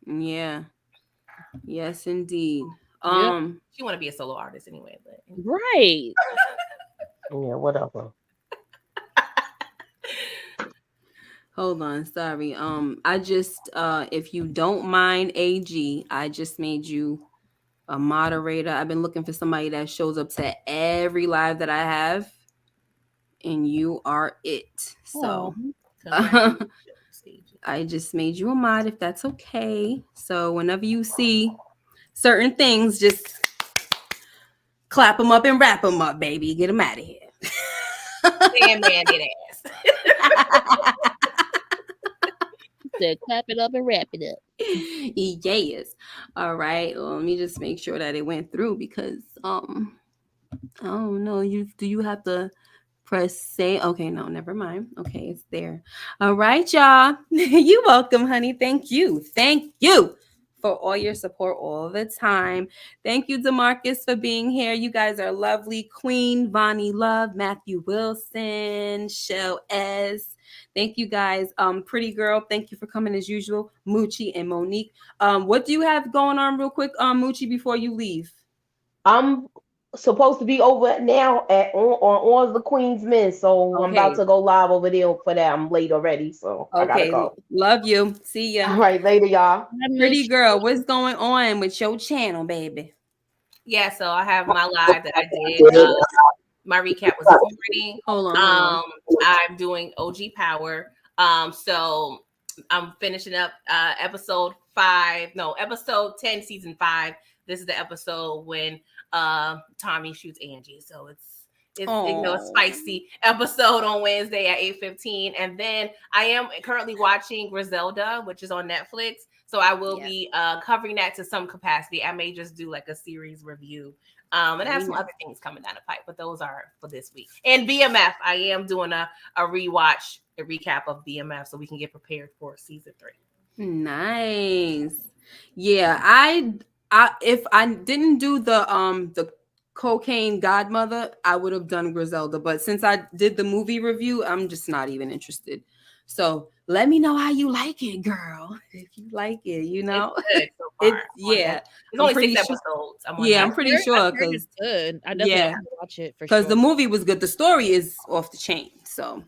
Yeah. Yes, indeed. She want to be a solo artist anyway, but right. Yeah, whatever. Hold on, sorry. I just if you don't mind, AG, I just made you a moderator. I've been looking for somebody that shows up to every live that I have, and you are it. So I just made you a mod if that's okay. So whenever you see certain things, just clap them up and wrap them up, baby. Get them out of here. Damn man, it ass. To clap it up and wrap it up. Yes. All right. Well, let me just make sure that it went through because I don't know. Do you have to press say? Okay, no, never mind. Okay, it's there. All right, y'all. You're welcome, honey. Thank you. Thank you for all your support all the time. Thank you, DeMarcus, for being here. You guys are lovely. Queen, Vonnie Love, Matthew Wilson, Shell S. Thank you guys. Pretty Girl, thank you for coming as usual. Moochie and Monique. What do you have going on real quick, Moochie, before you leave? I'm supposed to be over now on the Queen's Men, so I'm about to go live over there for that. I'm late already, so I gotta go. Love you. See ya. All right, later, y'all. Pretty Girl, what's going on with your channel, baby? Yeah, so I have my live that I did. My recap was this morning. Hold on. I'm doing OG Power. So I'm finishing up episode 10, season 5. This is the episode when Tommy shoots Angie. So it's a spicy episode on Wednesday at 8:15. And then I am currently watching Griselda, which is on Netflix. So I will be covering that to some capacity. I may just do like a series review. And I have some other things coming down the pipe, but those are for this week. And BMF, I am doing a recap of BMF so we can get prepared for season 3. Nice. Yeah, I if I didn't do the Cocaine Godmother, I would have done Griselda. But since I did the movie review, I'm just not even interested. So let me know how you like it, girl. If you like it, you know. It's good so far. It's only 6 episodes. I'm pretty sure because it's good. I definitely have to watch it for sure. Because the movie was good. The story is off the chain. So,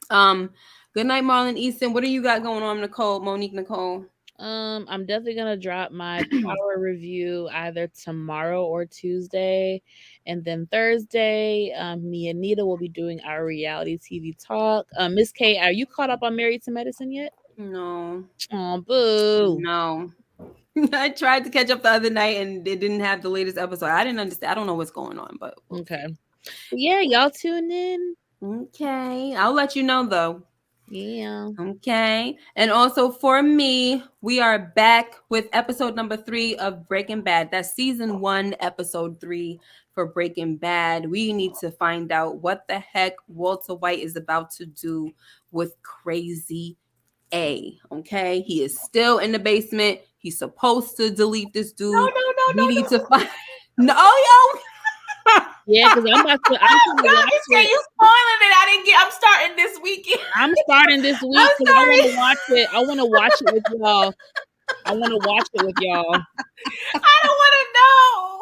good night, Marlon Easton. What do you got going on, Monique Nicole? I'm definitely gonna drop my Power review either tomorrow or Tuesday, and then Thursday, me and Nita will be doing our reality TV talk. Miss K, are you caught up on Married to Medicine yet? No. Oh, boo. No. I tried to catch up the other night and it didn't have the latest episode. I didn't understand. I don't know what's going on, but okay. Yeah, y'all tune in. Okay, I'll let you know though. Yeah. Okay. And also for me, we are back with episode number 3 of Breaking Bad. That's season 1, episode 3 for Breaking Bad. We need to find out what the heck Walter White is about to do with Crazy A. Okay. He is still in the basement. He's supposed to delete this dude. We need to find. No, yo. Yeah, because I'm about to. You spoiling it. I'm starting this weekend. I'm starting this week because I want to watch it. I want to watch it with y'all. I don't want to know.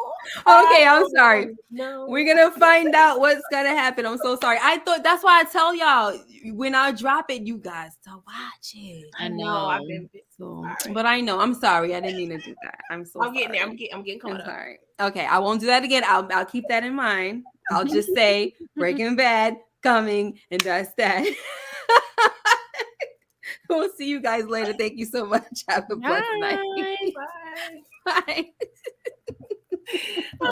Okay, I'm sorry. No. We're going to find out what's going to happen. I'm so sorry. I thought that's why I tell y'all when I drop it, you guys to watch it. I know. I've been so but I know. I'm sorry. I didn't mean to do that. I'm getting there. I'm getting caught up. Sorry. Okay, I won't do that again. I'll keep that in mind. I'll just say Breaking Bad coming, and that's that. We'll see you guys later. Thank you so much. Have a blessed night. Bye. Bye.